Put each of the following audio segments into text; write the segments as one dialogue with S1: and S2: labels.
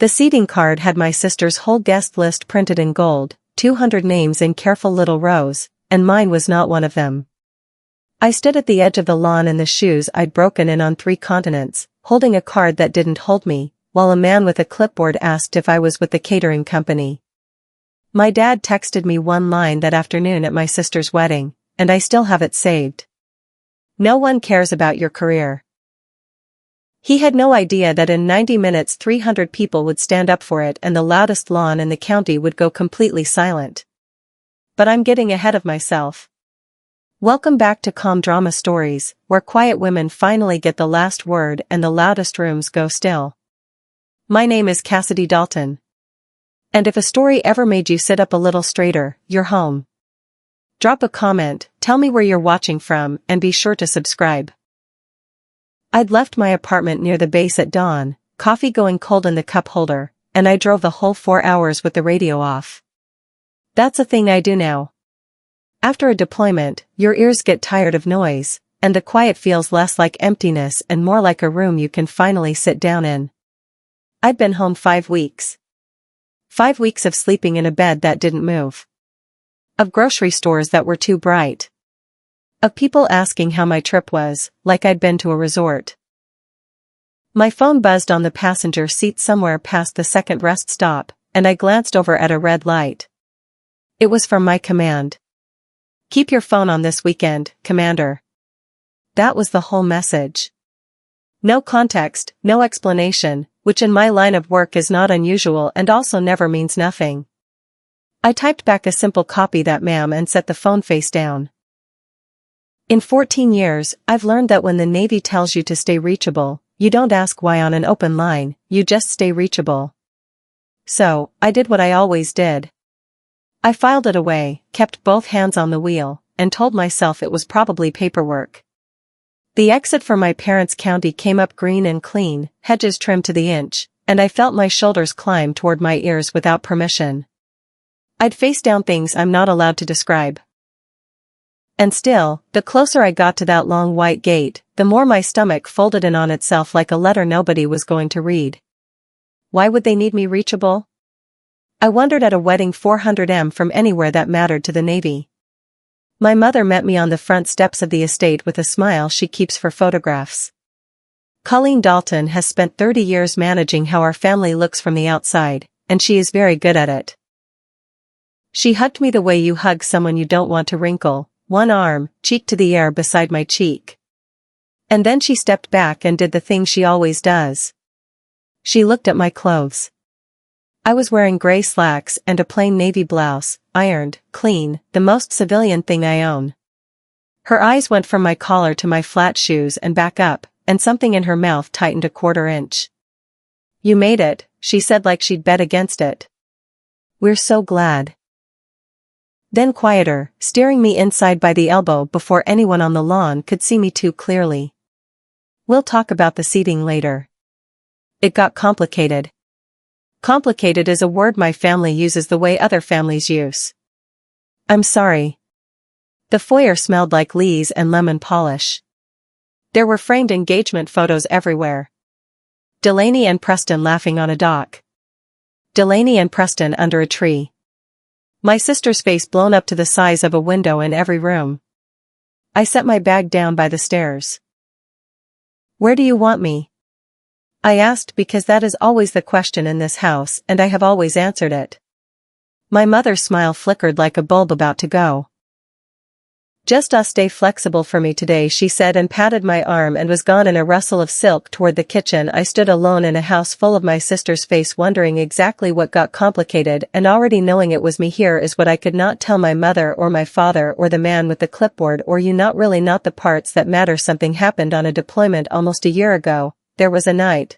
S1: The seating card had my sister's whole guest list printed in gold, 200 names in careful little rows, and mine was not one of them. I stood at the edge of the lawn in the shoes I'd broken in on 3 continents, holding a card that didn't hold me, while a man with a clipboard asked if I was with the catering company. My dad texted me one line that afternoon at my sister's wedding, and I still have it saved. "No one cares about your career." He had no idea that in 90 minutes 300 people would stand up for it and the loudest lawn in the county would go completely silent. But I'm getting ahead of myself. Welcome back to Calm Drama Stories, where quiet women finally get the last word and the loudest rooms go still. My name is Cassidy Dalton. And if a story ever made you sit up a little straighter, you're home. Drop a comment, tell me where you're watching from, and be sure to subscribe. I'd left my apartment near the base at dawn, coffee going cold in the cup holder, and I drove the whole 4 hours with the radio off. That's a thing I do now. After a deployment, your ears get tired of noise, and the quiet feels less like emptiness and more like a room you can finally sit down in. I'd been home 5 weeks. 5 weeks of sleeping in a bed that didn't move. Of grocery stores that were too bright. Of people asking how my trip was, like I'd been to a resort. My phone buzzed on the passenger seat somewhere past the second rest stop, and I glanced over at a red light. It was from my command. "Keep your phone on this weekend, Commander." That was the whole message. No context, no explanation, which in my line of work is not unusual and also never means nothing. I typed back a simple "copy that, ma'am," and set the phone face down. In 14 years, I've learned that when the Navy tells you to stay reachable, you don't ask why on an open line, you just stay reachable. So, I did what I always did. I filed it away, kept both hands on the wheel, and told myself it was probably paperwork. The exit for my parents' county came up green and clean, hedges trimmed to the inch, and I felt my shoulders climb toward my ears without permission. I'd face down things I'm not allowed to describe. And still, the closer I got to that long white gate, the more my stomach folded in on itself like a letter nobody was going to read. Why would they need me reachable? I wondered at a wedding 400m from anywhere that mattered to the Navy. My mother met me on the front steps of the estate with a smile she keeps for photographs. Colleen Dalton has spent 30 years managing how our family looks from the outside, and she is very good at it. She hugged me the way you hug someone you don't want to wrinkle, one arm, cheek to the air beside my cheek. And then she stepped back and did the thing she always does. She looked at my clothes. I was wearing gray slacks and a plain navy blouse, ironed, clean, the most civilian thing I own. Her eyes went from my collar to my flat shoes and back up, and something in her mouth tightened a 1/4 inch. "You made it," she said like she'd bet against it. "We're so glad." Then quieter, steering me inside by the elbow before anyone on the lawn could see me too clearly. "We'll talk about the seating later." It got complicated. Complicated is a word my family uses the way other families use. I'm sorry. The foyer smelled like lees and lemon polish. There were framed engagement photos everywhere. Delaney and Preston laughing on a dock. Delaney and Preston under a tree. My sister's face blown up to the size of a window in every room. I set my bag down by the stairs. "Where do you want me?" I asked because that is always the question in this house and I have always answered it. My mother's smile flickered like a bulb about to go. "Just stay flexible for me today," she said and patted my arm and was gone in a rustle of silk toward the kitchen. I stood alone in a house full of my sister's face, wondering exactly what got complicated, and already knowing it was me. Here is what I could not tell my mother or my father or the man with the clipboard or you, not really, not the parts that matter. Something happened on a deployment almost a year ago. There was a night.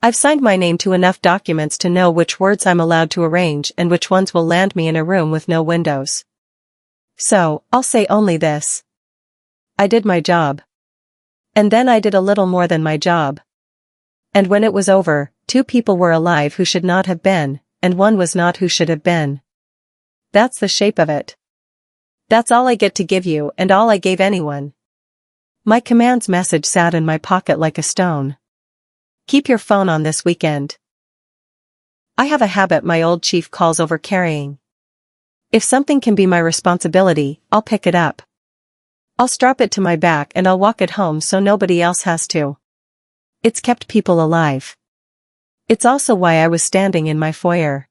S1: I've signed my name to enough documents to know which words I'm allowed to arrange and which ones will land me in a room with no windows. So, I'll say only this. I did my job. And then I did a little more than my job. And when it was over, 2 people were alive who should not have been, and 1 was not who should have been. That's the shape of it. That's all I get to give you and all I gave anyone. My command's message sat in my pocket like a stone. Keep your phone on this weekend. I have a habit my old chief calls overcarrying. If something can be my responsibility, I'll pick it up. I'll strap it to my back and I'll walk it home so nobody else has to. It's kept people alive. It's also why I was standing in my foyer,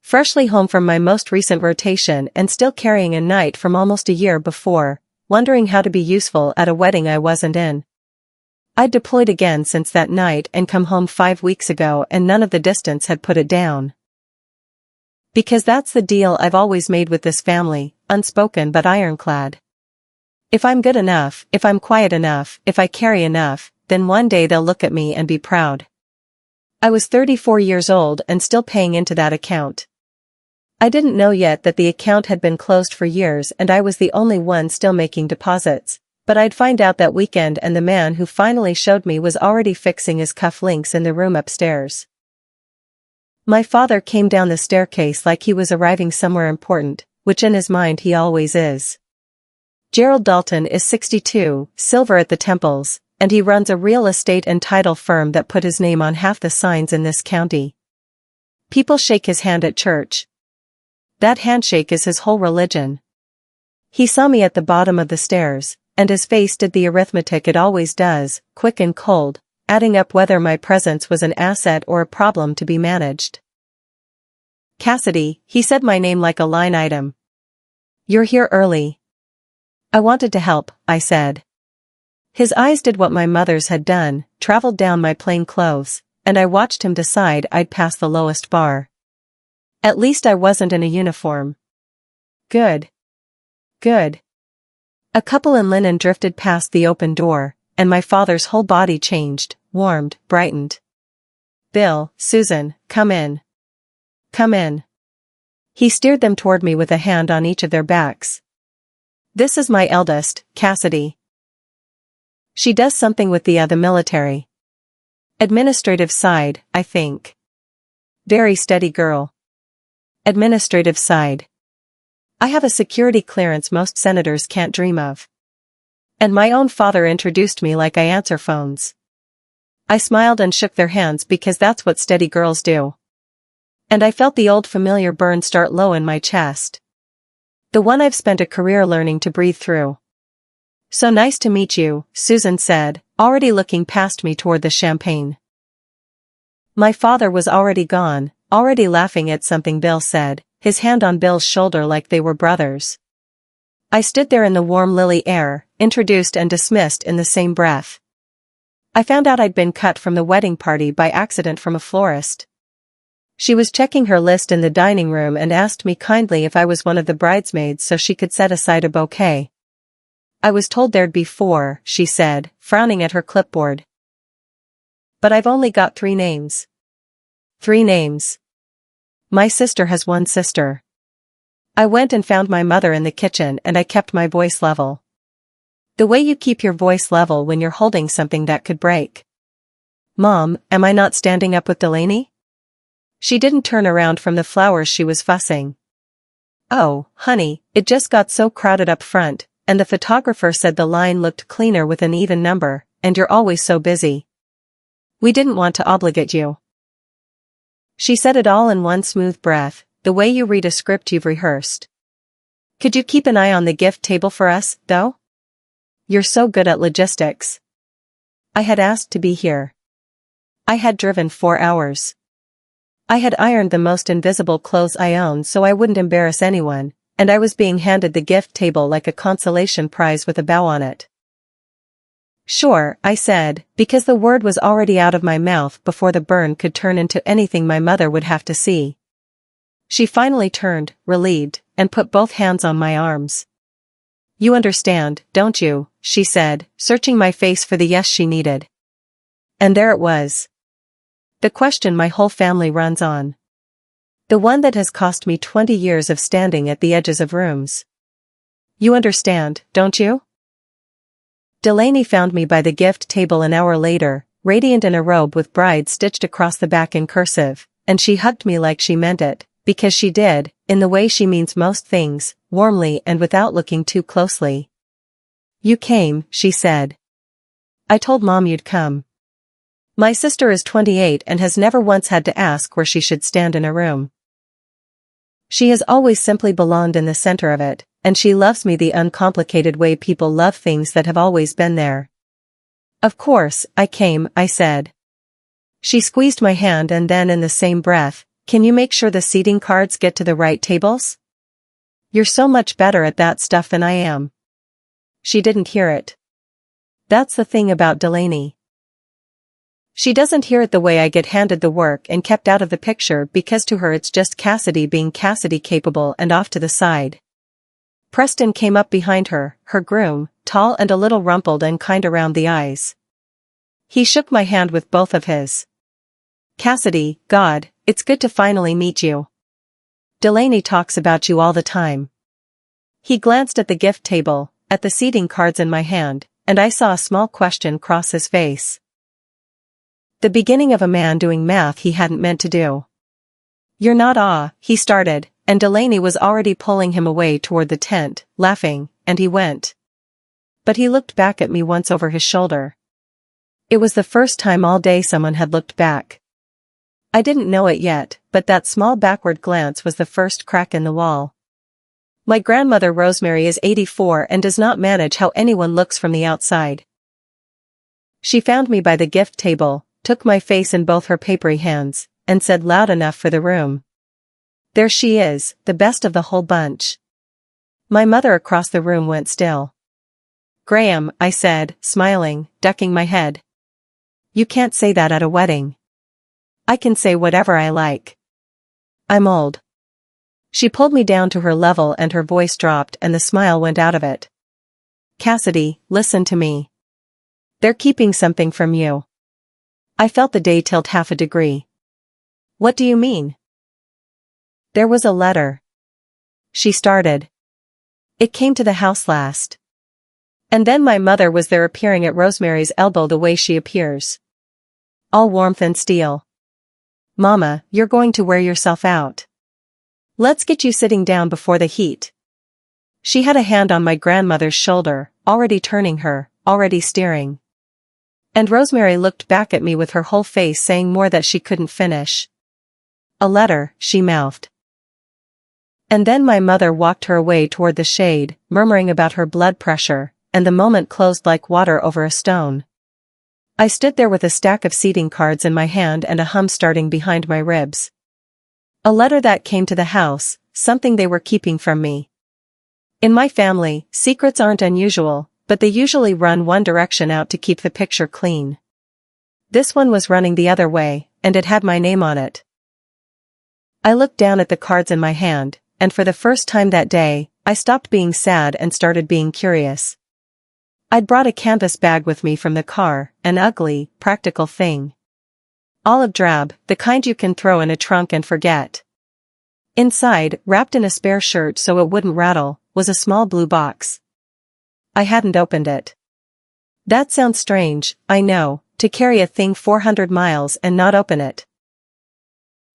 S1: freshly home from my most recent rotation and still carrying a knight from almost a year before, wondering how to be useful at a wedding I wasn't in. I'd deployed again since that night and come home 5 weeks ago and none of the distance had put it down. Because that's the deal I've always made with this family, unspoken but ironclad. If I'm good enough, if I'm quiet enough, if I carry enough, then one day they'll look at me and be proud. I was 34 years old and still paying into that account. I didn't know yet that the account had been closed for years and I was the only one still making deposits, but I'd find out that weekend and the man who finally showed me was already fixing his cuff links in the room upstairs. My father came down the staircase like he was arriving somewhere important, which in his mind he always is. Gerald Dalton is 62, silver at the temples, and he runs a real estate and title firm that put his name on half the signs in this county. People shake his hand at church. That handshake is his whole religion. He saw me at the bottom of the stairs, and his face did the arithmetic it always does, quick and cold, adding up whether my presence was an asset or a problem to be managed. Cassidy, he said my name like a line item. You're here early. I wanted to help, I said. His eyes did what my mother's had done, traveled down my plain clothes, and I watched him decide I'd pass the lowest bar. At least I wasn't in a uniform. Good. Good. A couple in linen drifted past the open door, and my father's whole body changed, warmed, brightened. Bill, Susan, come in. Come in. He steered them toward me with a hand on each of their backs. This is my eldest, Cassidy. She does something with the military. Administrative side, I think. Very steady girl. Administrative side. I have a security clearance most senators can't dream of. And my own father introduced me like I answer phones. I smiled and shook their hands because that's what steady girls do. And I felt the old familiar burn start low in my chest. The one I've spent a career learning to breathe through. So nice to meet you, Susan said, already looking past me toward the champagne. My father was already gone, already laughing at something Bill said, his hand on Bill's shoulder like they were brothers. I stood there in the warm lily air, introduced and dismissed in the same breath. I found out I'd been cut from the wedding party by accident from a florist. She was checking her list in the dining room and asked me kindly if I was one of the bridesmaids so she could set aside a bouquet. I was told there'd be 4, she said, frowning at her clipboard. But I've only got 3 names. 3 names. My sister has 1 sister. I went and found my mother in the kitchen and I kept my voice level. The way you keep your voice level when you're holding something that could break. Mom, am I not standing up with Delaney? She didn't turn around from the flowers she was fussing. Oh, honey, it just got so crowded up front, and the photographer said the line looked cleaner with an even number, and you're always so busy. We didn't want to obligate you. She said it all in one smooth breath, the way you read a script you've rehearsed. Could you keep an eye on the gift table for us, though? You're so good at logistics. I had asked to be here. I had driven 4 hours. I had ironed the most invisible clothes I owned so I wouldn't embarrass anyone, and I was being handed the gift table like a consolation prize with a bow on it. Sure, I said, because the word was already out of my mouth before the burn could turn into anything my mother would have to see. She finally turned, relieved, and put both hands on my arms. You understand, don't you, she said, searching my face for the yes she needed. And there it was. The question my whole family runs on. The one that has cost me 20 years of standing at the edges of rooms. You understand, don't you? Delaney found me by the gift table an hour later, radiant in a robe with bride stitched across the back in cursive, and she hugged me like she meant it, because she did, in the way she means most things, warmly and without looking too closely. You came, she said. I told Mom you'd come. My sister is 28 and has never once had to ask where she should stand in a room. She has always simply belonged in the center of it, and she loves me the uncomplicated way people love things that have always been there. Of course, I came, I said. She squeezed my hand and then in the same breath, can you make sure the seating cards get to the right tables? You're so much better at that stuff than I am. She didn't hear it. That's the thing about Delaney. She doesn't hear it the way I get handed the work and kept out of the picture because to her it's just Cassidy being Cassidy capable and off to the side. Preston came up behind her, her groom, tall and a little rumpled and kind around the eyes. He shook my hand with both of his. Cassidy, God, it's good to finally meet you. Delaney talks about you all the time. He glanced at the gift table, at the seating cards in my hand, and I saw a small question cross his face. The beginning of a man doing math he hadn't meant to do. You're not he started, and Delaney was already pulling him away toward the tent, laughing, and he went. But he looked back at me once over his shoulder. It was the first time all day someone had looked back. I didn't know it yet, but that small backward glance was the first crack in the wall. My grandmother Rosemary is 84 and does not manage how anyone looks from the outside. She found me by the gift table, took my face in both her papery hands, and said loud enough for the room. There she is, the best of the whole bunch. My mother across the room went still. Graham, I said, smiling, ducking my head. You can't say that at a wedding. I can say whatever I like. I'm old. She pulled me down to her level and her voice dropped and the smile went out of it. Cassidy, listen to me. They're keeping something from you. I felt the day tilt half a degree. What do you mean? There was a letter. She started. It came to the house last. And then my mother was there appearing at Rosemary's elbow the way she appears. All warmth and steel. Mama, you're going to wear yourself out. Let's get you sitting down before the heat. She had a hand on my grandmother's shoulder, already turning her, already steering. And Rosemary looked back at me with her whole face saying more that she couldn't finish. A letter, she mouthed. And then my mother walked her away toward the shade, murmuring about her blood pressure, and the moment closed like water over a stone. I stood there with a stack of seating cards in my hand and a hum starting behind my ribs. A letter that came to the house, something they were keeping from me. In my family, secrets aren't unusual, but they usually run one direction out to keep the picture clean. This one was running the other way, and it had my name on it. I looked down at the cards in my hand, and for the first time that day, I stopped being sad and started being curious. I'd brought a canvas bag with me from the car, an ugly, practical thing. Olive drab, the kind you can throw in a trunk and forget. Inside, wrapped in a spare shirt so it wouldn't rattle, was a small blue box. I hadn't opened it. That sounds strange, I know, to carry a thing 400 miles and not open it.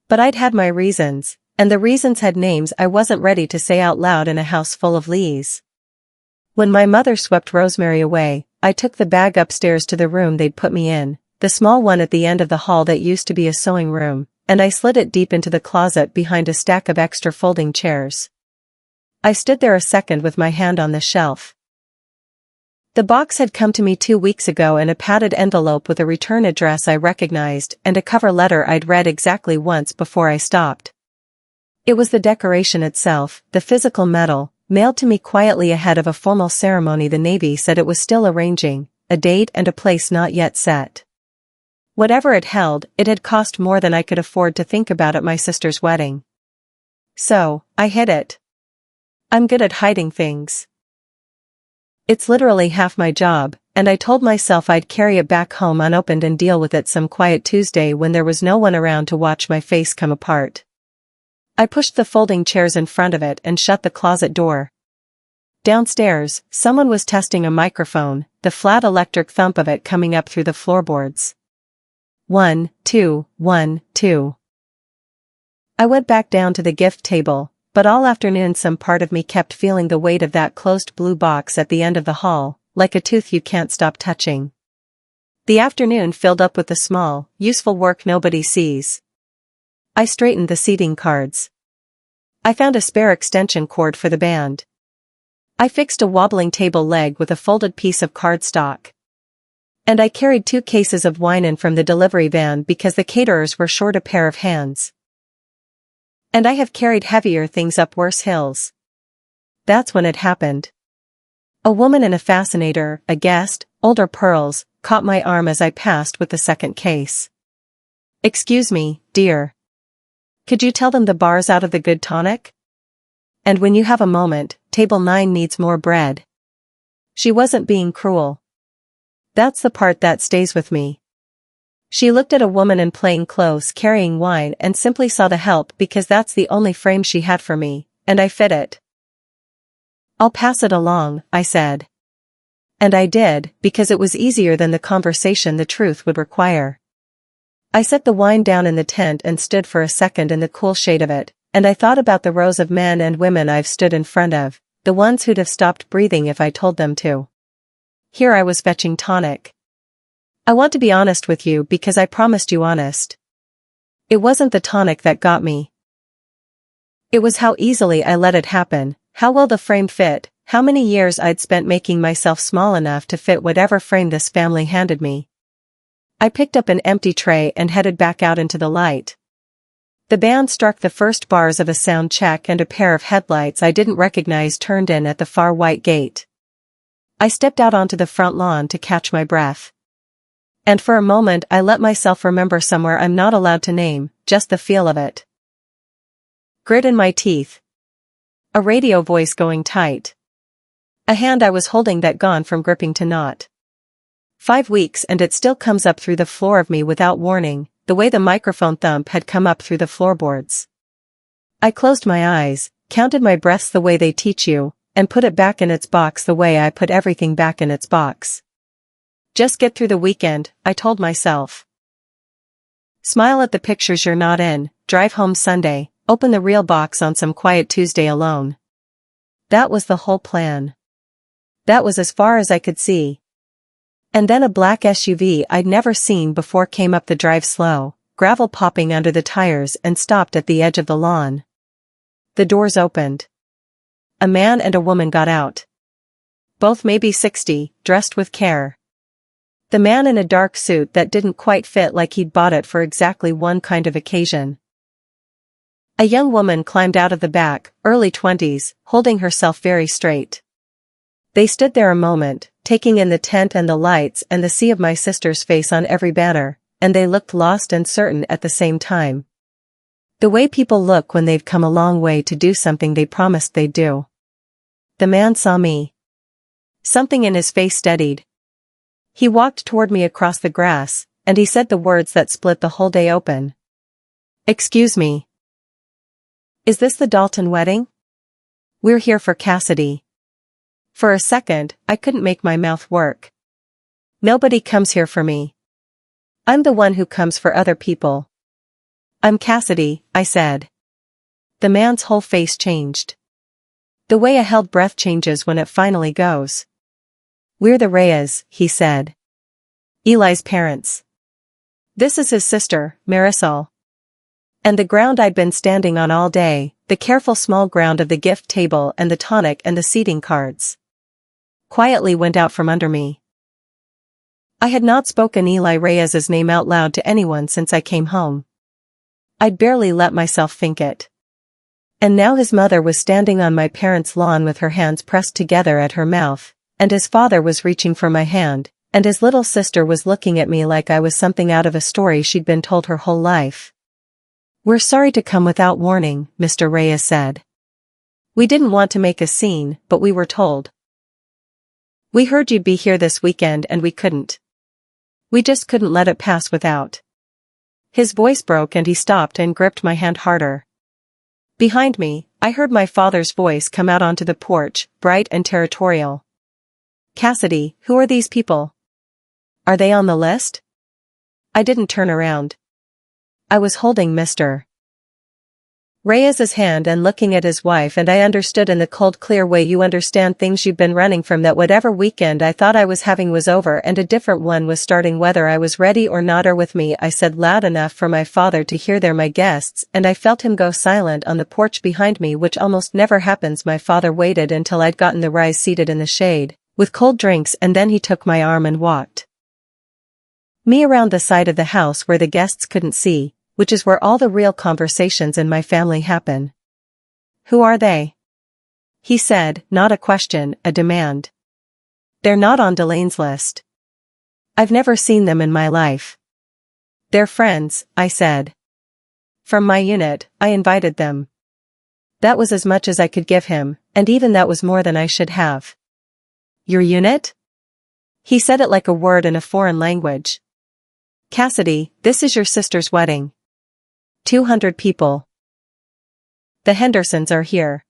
S1: But I'd had my reasons, and the reasons had names I wasn't ready to say out loud in a house full of Lees. When my mother swept Rosemary away, I took the bag upstairs to the room they'd put me in, the small one at the end of the hall that used to be a sewing room, and I slid it deep into the closet behind a stack of extra folding chairs. I stood there a second with my hand on the shelf. The box had come to me 2 weeks ago in a padded envelope with a return address I recognized and a cover letter I'd read exactly once before I stopped. It was the decoration itself, the physical metal, mailed to me quietly ahead of a formal ceremony the Navy said it was still arranging, a date and a place not yet set. Whatever it held, it had cost more than I could afford to think about at my sister's wedding. So, I hid it. I'm good at hiding things. It's literally half my job, and I told myself I'd carry it back home unopened and deal with it some quiet Tuesday when there was no one around to watch my face come apart. I pushed the folding chairs in front of it and shut the closet door. Downstairs, someone was testing a microphone, the flat electric thump of it coming up through the floorboards. 1, 2, 1, 2. I went back down to the gift table, but all afternoon some part of me kept feeling the weight of that closed blue box at the end of the hall, like a tooth you can't stop touching. The afternoon filled up with the small, useful work nobody sees. I straightened the seating cards. I found a spare extension cord for the band. I fixed a wobbling table leg with a folded piece of cardstock. And I carried 2 cases of wine in from the delivery van because the caterers were short a pair of hands. And I have carried heavier things up worse hills. That's when it happened. A woman in a fascinator, a guest, older pearls, caught my arm as I passed with the second case. "Excuse me, dear. Could you tell them the bar's out of the good tonic? And when you have a moment, table 9 needs more bread." She wasn't being cruel. That's the part that stays with me. She looked at a woman in plain clothes carrying wine and simply saw the help because that's the only frame she had for me, and I fit it. "I'll pass it along," I said. And I did, because it was easier than the conversation the truth would require. I set the wine down in the tent and stood for a second in the cool shade of it, and I thought about the rows of men and women I've stood in front of, the ones who'd have stopped breathing if I told them to. Here I was fetching tonic. I want to be honest with you because I promised you honest. It wasn't the tonic that got me. It was how easily I let it happen, how well the frame fit, how many years I'd spent making myself small enough to fit whatever frame this family handed me. I picked up an empty tray and headed back out into the light. The band struck the first bars of a sound check and a pair of headlights I didn't recognize turned in at the far white gate. I stepped out onto the front lawn to catch my breath. And for a moment I let myself remember somewhere I'm not allowed to name, just the feel of it. Grit in my teeth. A radio voice going tight. A hand I was holding that gone from gripping to not. 5 weeks and it still comes up through the floor of me without warning, the way the microphone thump had come up through the floorboards. I closed my eyes, counted my breaths the way they teach you, and put it back in its box the way I put everything back in its box. Just get through the weekend, I told myself. Smile at the pictures you're not in, drive home Sunday, open the real box on some quiet Tuesday alone. That was the whole plan. That was as far as I could see. And then a black SUV I'd never seen before came up the drive slow, gravel popping under the tires and stopped at the edge of the lawn. The doors opened. A man and a woman got out. Both maybe 60, dressed with care. The man in a dark suit that didn't quite fit like he'd bought it for exactly one kind of occasion. A young woman climbed out of the back, early 20s, holding herself very straight. They stood there a moment, taking in the tent and the lights and the sea of my sister's face on every banner, and they looked lost and certain at the same time. The way people look when they've come a long way to do something they promised they'd do. The man saw me. Something in his face steadied. He walked toward me across the grass, and he said the words that split the whole day open. "Excuse me. Is this the Dalton wedding? We're here for Cassidy." For a second, I couldn't make my mouth work. Nobody comes here for me. I'm the one who comes for other people. "I'm Cassidy," I said. The man's whole face changed. The way a held breath changes when it finally goes. "We're the Reyes," he said. "Eli's parents. This is his sister, Marisol." And the ground I'd been standing on all day, the careful small ground of the gift table and the tonic and the seating cards, quietly went out from under me. I had not spoken Eli Reyes's name out loud to anyone since I came home. I'd barely let myself think it. And now his mother was standing on my parents' lawn with her hands pressed together at her mouth, and his father was reaching for my hand, and his little sister was looking at me like I was something out of a story she'd been told her whole life. "We're sorry to come without warning," Mr. Reyes said. "We didn't want to make a scene, but we were told. We heard you'd be here this weekend and we couldn't. We just couldn't let it pass without." His voice broke and he stopped and gripped my hand harder. Behind me, I heard my father's voice come out onto the porch, bright and territorial. "Cassidy, who are these people? Are they on the list?" I didn't turn around. I was holding Mr. Reyes's hand and looking at his wife, and I understood in the cold clear way you understand things you've been running from, that whatever weekend I thought I was having was over and a different one was starting, whether I was ready or not. Or with me, I said loud enough for my father to hear. They're my guests, and I felt him go silent on the porch behind me, which almost never happens. My father waited until I'd gotten the rise seated in the shade, with cold drinks, and then he took my arm and walked me around the side of the house where the guests couldn't see, which is where all the real conversations in my family happen. Who are they? He said, not a question, a demand. They're not on Delaine's list. I've never seen them in my life. They're friends, I said. From my unit, I invited them. That was as much as I could give him, and even that was more than I should have. Your unit? He said it like a word in a foreign language. Cassidy, this is your sister's wedding. 200 people. The Hendersons are here.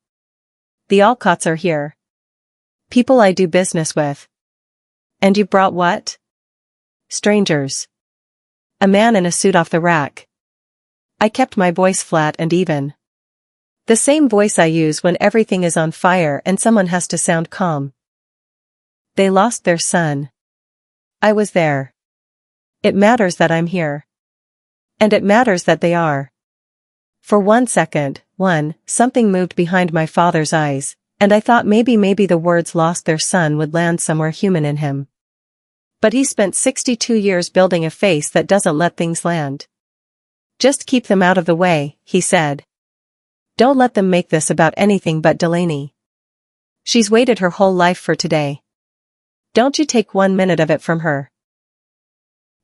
S1: The Alcotts are here. People I do business with. And you brought what? Strangers. A man in a suit off the rack. I kept my voice flat and even. The same voice I use when everything is on fire and someone has to sound calm. They lost their son. I was there. It matters that I'm here. And it matters that they are. For 1 second, something moved behind my father's eyes, and I thought maybe the words lost their son would land somewhere human in him. But he spent 62 years building a face that doesn't let things land. Just keep them out of the way, he said. Don't let them make this about anything but Delaney. She's waited her whole life for today. Don't you take 1 minute of it from her.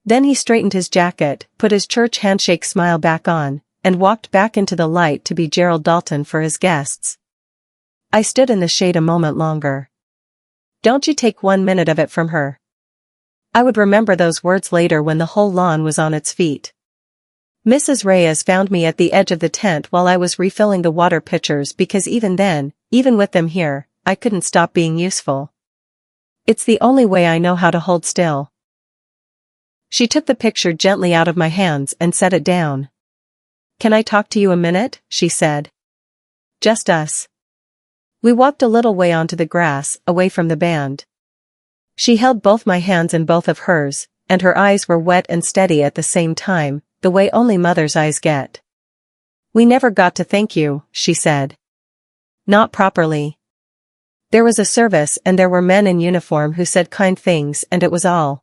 S1: Then he straightened his jacket, put his church handshake smile back on, and walked back into the light to be Gerald Dalton for his guests. I stood in the shade a moment longer. Don't you take 1 minute of it from her. I would remember those words later when the whole lawn was on its feet. Mrs. Reyes found me at the edge of the tent while I was refilling the water pitchers, because even then, even with them here, I couldn't stop being useful. It's the only way I know how to hold still. She took the picture gently out of my hands and set it down. Can I talk to you a minute? She said. Just us. We walked a little way onto the grass, away from the band. She held both my hands in both of hers, and her eyes were wet and steady at the same time, the way only mother's eyes get. We never got to thank you, she said. Not properly. There was a service and there were men in uniform who said kind things, and it was all.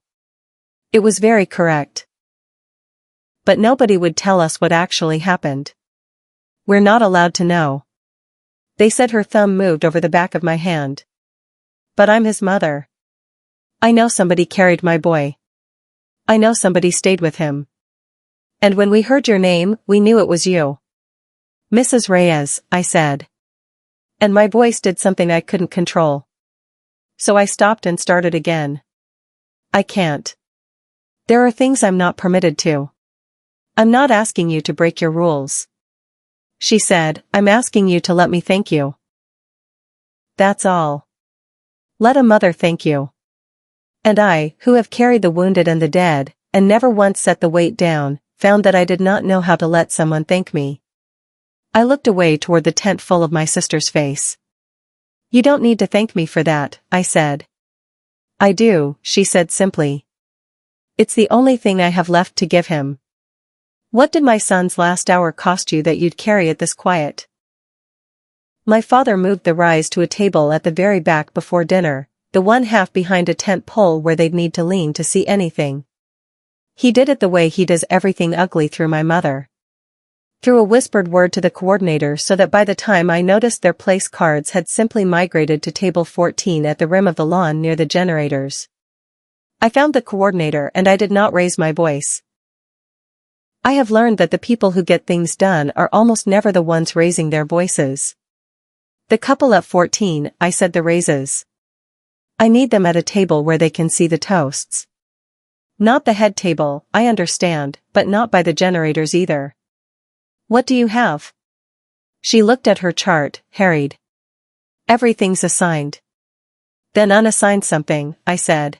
S1: It was very correct. But nobody would tell us what actually happened. We're not allowed to know. They said. Her thumb moved over the back of my hand. But I'm his mother. I know somebody carried my boy. I know somebody stayed with him. And when we heard your name, we knew it was you. Mrs. Reyes, I said. And my voice did something I couldn't control. So I stopped and started again. I can't. There are things I'm not permitted to. I'm not asking you to break your rules. She said, I'm asking you to let me thank you. That's all. Let a mother thank you. And I, who have carried the wounded and the dead, and never once set the weight down, found that I did not know how to let someone thank me. I looked away toward the tent full of my sister's face. You don't need to thank me for that, I said. I do, she said simply. It's the only thing I have left to give him. What did my son's last hour cost you that you'd carry it this quiet? My father moved the rise to a table at the very back before dinner, the one half behind a tent pole where they'd need to lean to see anything. He did it the way he does everything ugly, through my mother. Through a whispered word to the coordinator, so that by the time I noticed their place cards had simply migrated to table 14 at the rim of the lawn near the generators. I found the coordinator and I did not raise my voice. I have learned that the people who get things done are almost never the ones raising their voices. The couple at 14, I said the raises. I need them at a table where they can see the toasts. Not the head table, I understand, but not by the generators either. What do you have? She looked at her chart, harried. Everything's assigned. Then unassign something, I said.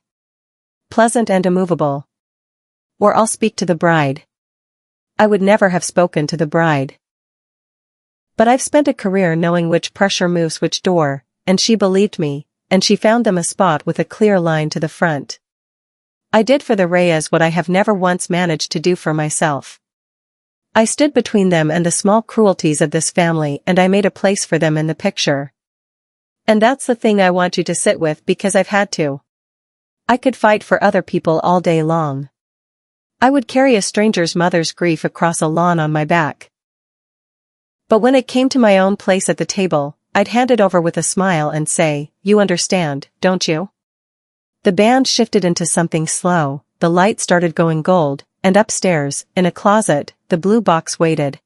S1: Pleasant and immovable. Or I'll speak to the bride. I would never have spoken to the bride. But I've spent a career knowing which pressure moves which door, and she believed me, and she found them a spot with a clear line to the front. I did for the Reyes what I have never once managed to do for myself. I stood between them and the small cruelties of this family, and I made a place for them in the picture. And that's the thing I want you to sit with, because I've had to. I could fight for other people all day long. I would carry a stranger's mother's grief across a lawn on my back. But when it came to my own place at the table, I'd hand it over with a smile and say, "You understand, don't you?" The band shifted into something slow, the light started going gold, and upstairs, in a closet, the blue box waited.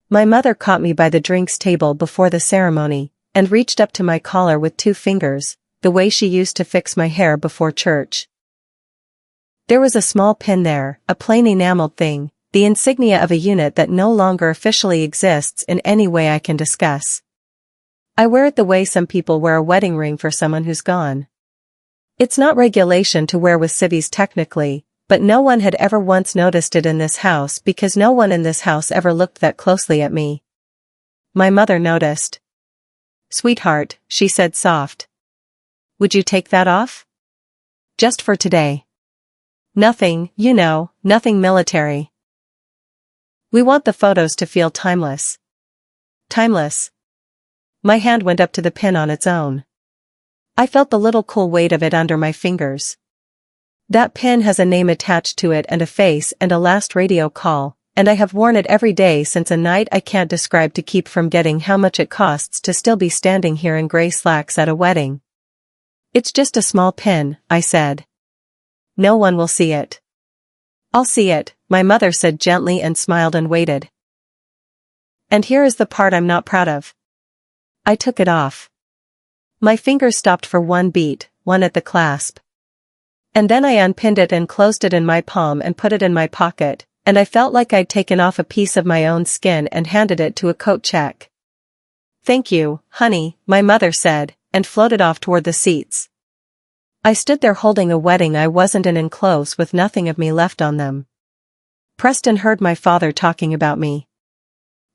S1: My mother caught me by the drinks table before the ceremony, and reached up to my collar with 2 fingers, the way she used to fix my hair before church. There was a small pin there, a plain enameled thing, the insignia of a unit that no longer officially exists in any way I can discuss. I wear it the way some people wear a wedding ring for someone who's gone. It's not regulation to wear with civvies technically, but no one had ever once noticed it in this house because no one in this house ever looked that closely at me. My mother noticed. "Sweetheart," she said soft. "Would you take that off? Just for today. Nothing, you know, nothing military. We want the photos to feel timeless." Timeless. My hand went up to the pin on its own. I felt the little cool weight of it under my fingers. That pin has a name attached to it and a face and a last radio call, and I have worn it every day since a night I can't describe to keep from getting how much it costs to still be standing here in gray slacks at a wedding. "It's just a small pin," I said. "No one will see it." "I'll see it," my mother said gently and smiled and waited. And here is the part I'm not proud of. I took it off. My fingers stopped for one beat, one at the clasp. And then I unpinned it and closed it in my palm and put it in my pocket, and I felt like I'd taken off a piece of my own skin and handed it to a coat check. "Thank you, honey," my mother said, and floated off toward the seats. I stood there holding a wedding I wasn't in clothes with nothing of me left on them. Preston heard my father talking about me.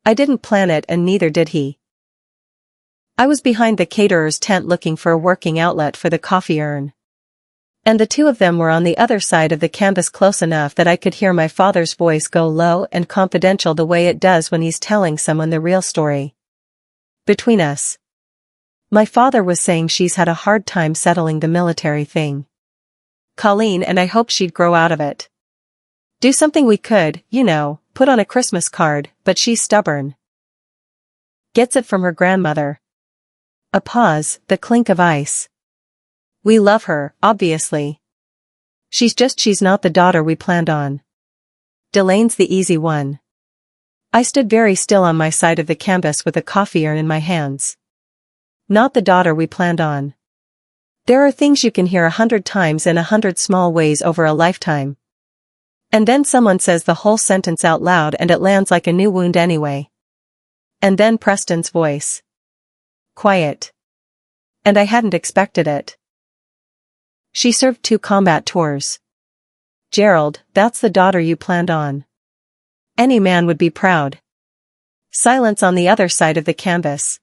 S1: I didn't plan it and neither did he. I was behind the caterer's tent looking for a working outlet for the coffee urn. And the 2 of them were on the other side of the canvas close enough that I could hear my father's voice go low and confidential the way it does when he's telling someone the real story. "Between us. My father was saying she's had a hard time settling the military thing. Colleen and I hoped she'd grow out of it. Do something we could, you know, put on a Christmas card, but she's stubborn. Gets it from her grandmother." A pause, the clink of ice. "We love her, obviously. She's not the daughter we planned on. Delaine's the easy one." I stood very still on my side of the canvas with a coffee urn in my hands. Not the daughter we planned on. There are things you can hear 100 times in 100 small ways over a lifetime. And then someone says the whole sentence out loud and it lands like a new wound anyway. And then Preston's voice. Quiet. And I hadn't expected it. "She served 2 combat tours. Gerald, that's the daughter you planned on. Any man would be proud." Silence on the other side of the canvas.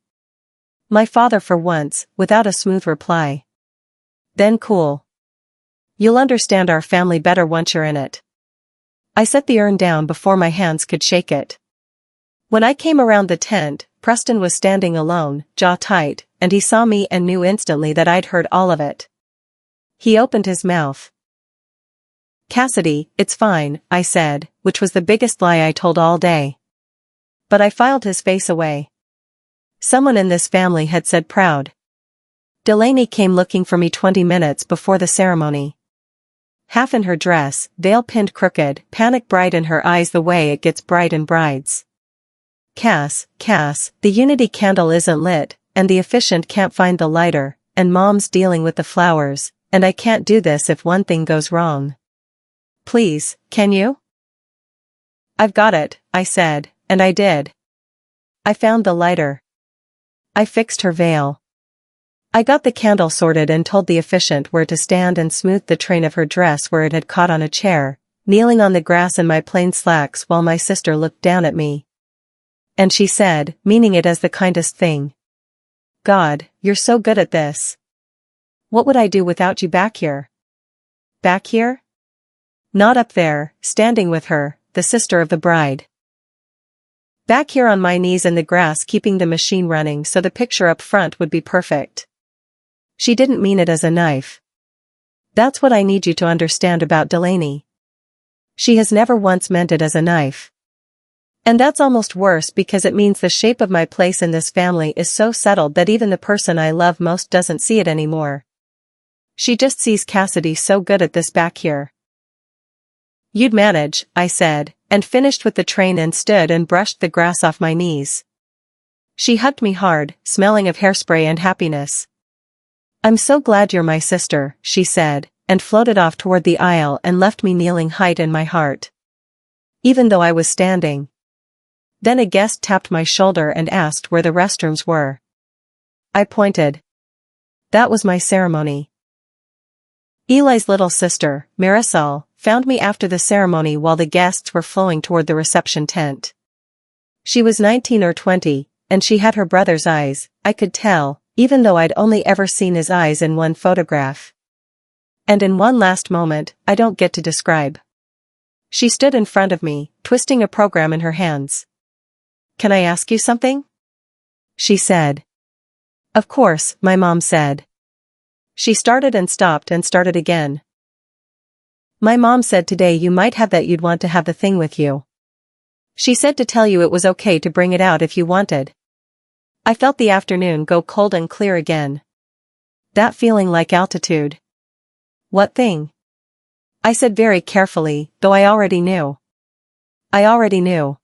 S1: My father for once, without a smooth reply. Then cool. "You'll understand our family better once you're in it." I set the urn down before my hands could shake it. When I came around the tent, Preston was standing alone, jaw tight, and he saw me and knew instantly that I'd heard all of it. He opened his mouth. "Cassidy, it's fine," I said, which was the biggest lie I told all day. But I filed his face away. Someone in this family had said proud. Delaney came looking for me 20 minutes before the ceremony. Half in her dress, veil pinned crooked, panic bright in her eyes the way it gets bright in brides. Cass, the unity candle isn't lit, and the officiant can't find the lighter, and Mom's dealing with the flowers, and I can't do this if one thing goes wrong. Please, can you?" "I've got it," I said, and I did. I found the lighter. I fixed her veil. I got the candle sorted and told the officiant where to stand and smoothed the train of her dress where it had caught on a chair, kneeling on the grass in my plain slacks while my sister looked down at me. and she said, meaning it as the kindest thing. God, you're so good at this. What would I do without you back here? Back here? Not up there, standing with her, the sister of the bride. Back here on my knees in the grass, keeping the machine running so the picture up front would be perfect. She didn't mean it as a knife. That's what I need you to understand about Delaney. She has never once meant it as a knife. And that's almost worse because it means the shape of my place in this family is so settled that even the person I love most doesn't see it anymore. She just sees Cassidy so good at this back here. You'd manage, I said, and finished with the train and stood and brushed the grass off my knees. She hugged me hard, smelling of hairspray and happiness. I'm so glad you're my sister, she said, and floated off toward the aisle and left me kneeling height in my heart. Even though I was standing. Then a guest tapped my shoulder and asked where the restrooms were. I pointed. That was my ceremony. Eli's little sister, Marisol, found me after the ceremony while the guests were flowing toward the reception tent. She was 19 or 20, and she had her brother's eyes, I could tell, even though I'd only ever seen his eyes in one photograph. And in one last moment, I don't get to describe. She stood in front of me, twisting a program in her hands. Can I ask you something? She said. Of course, my mom said. She started and stopped and started again. My mom said today you might have that you'd want to have the thing with you. She said to tell you it was okay to bring it out if you wanted. I felt the afternoon go cold and clear again. That feeling like altitude. What thing? I said very carefully, though I already knew. I already knew.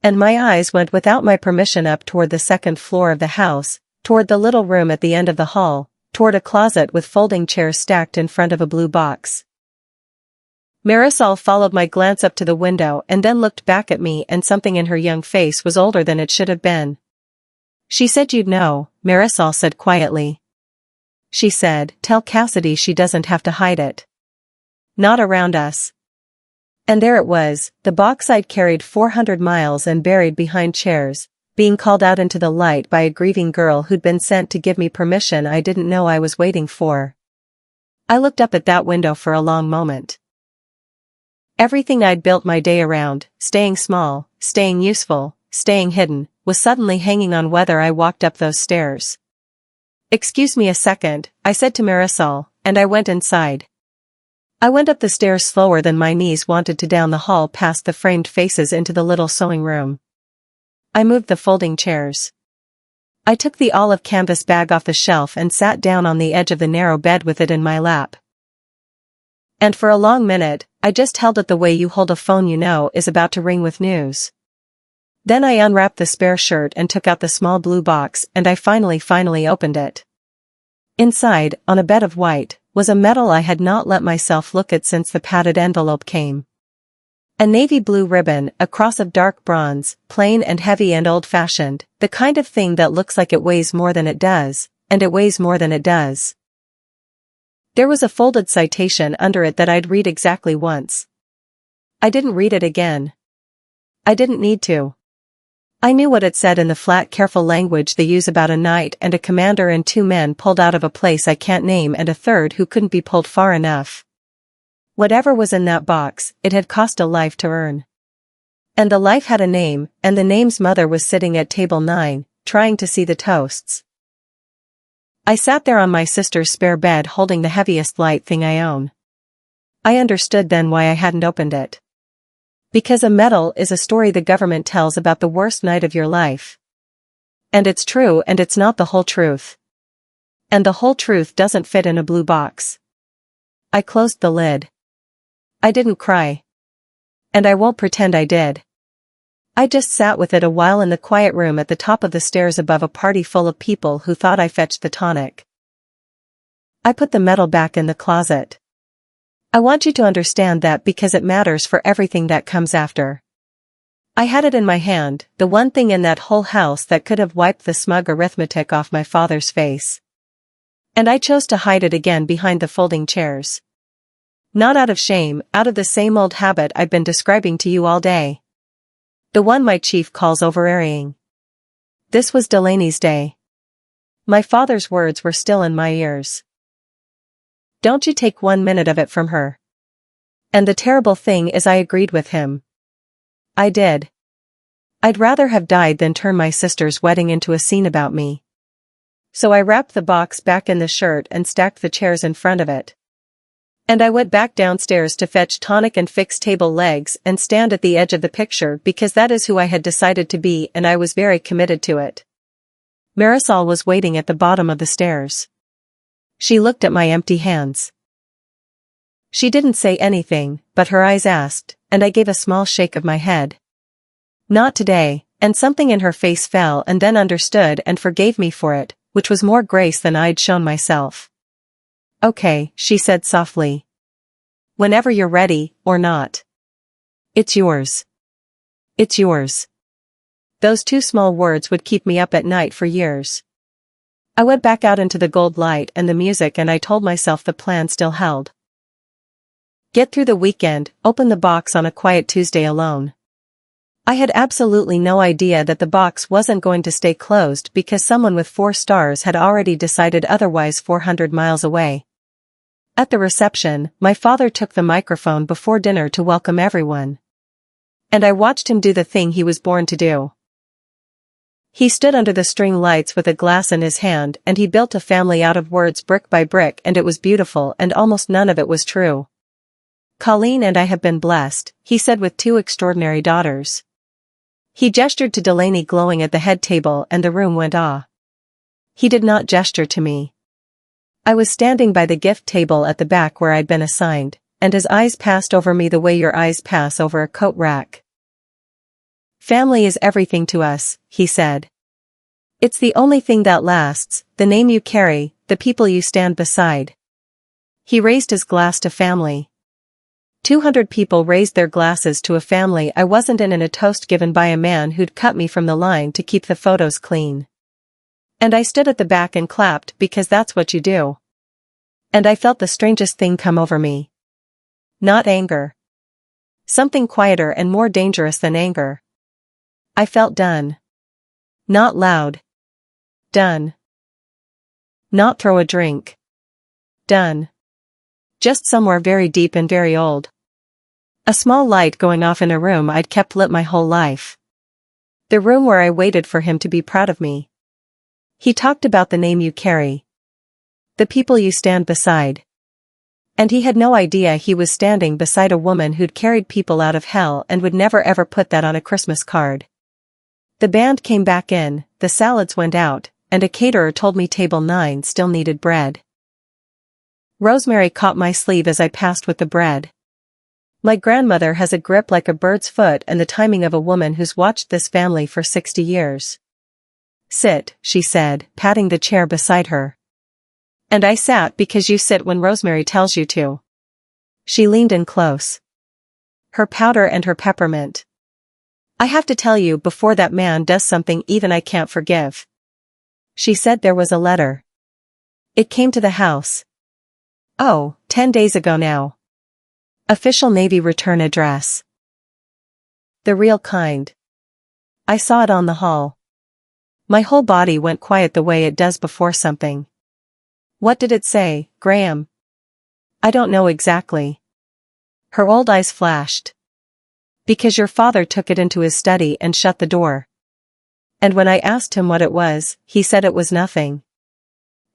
S1: And my eyes went without my permission up toward the second floor of the house, toward the little room at the end of the hall, toward a closet with folding chairs stacked in front of a blue box. Marisol followed my glance up to the window and then looked back at me, and something in her young face was older than it should have been. She said you'd know, Marisol said quietly. She said, tell Cassidy she doesn't have to hide it. Not around us. And there it was, the box I'd carried 400 miles and buried behind chairs, being called out into the light by a grieving girl who'd been sent to give me permission I didn't know I was waiting for. I looked up at that window for a long moment. Everything I'd built my day around, staying small, staying useful, staying hidden, was suddenly hanging on whether I walked up those stairs. Excuse me a second, I said to Marisol, and I went inside. I went up the stairs slower than my knees wanted to, down the hall past the framed faces into the little sewing room. I moved the folding chairs. I took the olive canvas bag off the shelf and sat down on the edge of the narrow bed with it in my lap. And for a long minute, I just held it the way you hold a phone you know is about to ring with news. Then I unwrapped the spare shirt and took out the small blue box, and I finally opened it. Inside, on a bed of white, was a medal I had not let myself look at since the padded envelope came. A navy blue ribbon, a cross of dark bronze, plain and heavy and old-fashioned, the kind of thing that looks like it weighs more than it does, and it weighs more than it does. There was a folded citation under it that I'd read exactly once. I didn't read it again. I didn't need to. I knew what it said in the flat, careful language they use about a knight and a commander and two men pulled out of a place I can't name and a third who couldn't be pulled far enough. Whatever was in that box, it had cost a life to earn. And the life had a name, and the name's mother was sitting at table 9, trying to see the toasts. I sat there on my sister's spare bed holding the heaviest light thing I own. I understood then why I hadn't opened it. Because a medal is a story the government tells about the worst night of your life. And it's true, and it's not the whole truth. And the whole truth doesn't fit in a blue box. I closed the lid. I didn't cry. And I won't pretend I did. I just sat with it a while in the quiet room at the top of the stairs above a party full of people who thought I fetched the tonic. I put the medal back in the closet. I want you to understand that because it matters for everything that comes after. I had it in my hand, the one thing in that whole house that could have wiped the smug arithmetic off my father's face. And I chose to hide it again behind the folding chairs. Not out of shame, out of the same old habit I've been describing to you all day. The one my chief calls overearing. This was Delaney's day. My father's words were still in my ears. Don't you take 1 minute of it from her. And the terrible thing is I agreed with him. I did. I'd rather have died than turn my sister's wedding into a scene about me. So I wrapped the box back in the shirt and stacked the chairs in front of it. And I went back downstairs to fetch tonic and fix table legs and stand at the edge of the picture because that is who I had decided to be and I was very committed to it. Marisol was waiting at the bottom of the stairs. She looked at my empty hands. She didn't say anything, but her eyes asked, and I gave a small shake of my head. Not today, and something in her face fell and then understood and forgave me for it, which was more grace than I'd shown myself. Okay, she said softly. Whenever you're ready, or not. It's yours. It's yours. Those 2 small words would keep me up at night for years. I went back out into the gold light and the music and I told myself the plan still held. Get through the weekend, open the box on a quiet Tuesday alone. I had absolutely no idea that the box wasn't going to stay closed because someone with 4 stars had already decided otherwise 400 miles away. At the reception, my father took the microphone before dinner to welcome everyone. And I watched him do the thing he was born to do. He stood under the string lights with a glass in his hand and he built a family out of words brick by brick and it was beautiful and almost none of it was true. Colleen and I have been blessed, he said with 2 extraordinary daughters. He gestured to Delaney glowing at the head table and the room went ah. He did not gesture to me. I was standing by the gift table at the back where I'd been assigned, and his eyes passed over me the way your eyes pass over a coat rack. Family is everything to us, he said. It's the only thing that lasts, the name you carry, the people you stand beside. He raised his glass to family. 200 people raised their glasses to a family I wasn't in and a toast given by a man who'd cut me from the line to keep the photos clean. And I stood at the back and clapped because that's what you do. And I felt the strangest thing come over me. Not anger. Something quieter and more dangerous than anger. I felt done. Not loud. Done. Not throw a drink. Done. Just somewhere very deep and very old. A small light going off in a room I'd kept lit my whole life. The room where I waited for him to be proud of me. He talked about the name you carry. The people you stand beside. And he had no idea he was standing beside a woman who'd carried people out of hell and would never ever put that on a Christmas card. The band came back in, the salads went out, and a caterer told me table 9 still needed bread. Rosemary caught my sleeve as I passed with the bread. My grandmother has a grip like a bird's foot and the timing of a woman who's watched this family for 60 years. Sit, she said, patting the chair beside her. And I sat because you sit when Rosemary tells you to. She leaned in close. Her powder and her peppermint. I have to tell you before that man does something even I can't forgive. She said there was a letter. It came to the house. Oh, 10 days ago now. Official Navy return address. The real kind. I saw it on the hall. My whole body went quiet the way it does before something. What did it say, Graham? I don't know exactly. Her old eyes flashed. Because your father took it into his study and shut the door. And when I asked him what it was, he said it was nothing.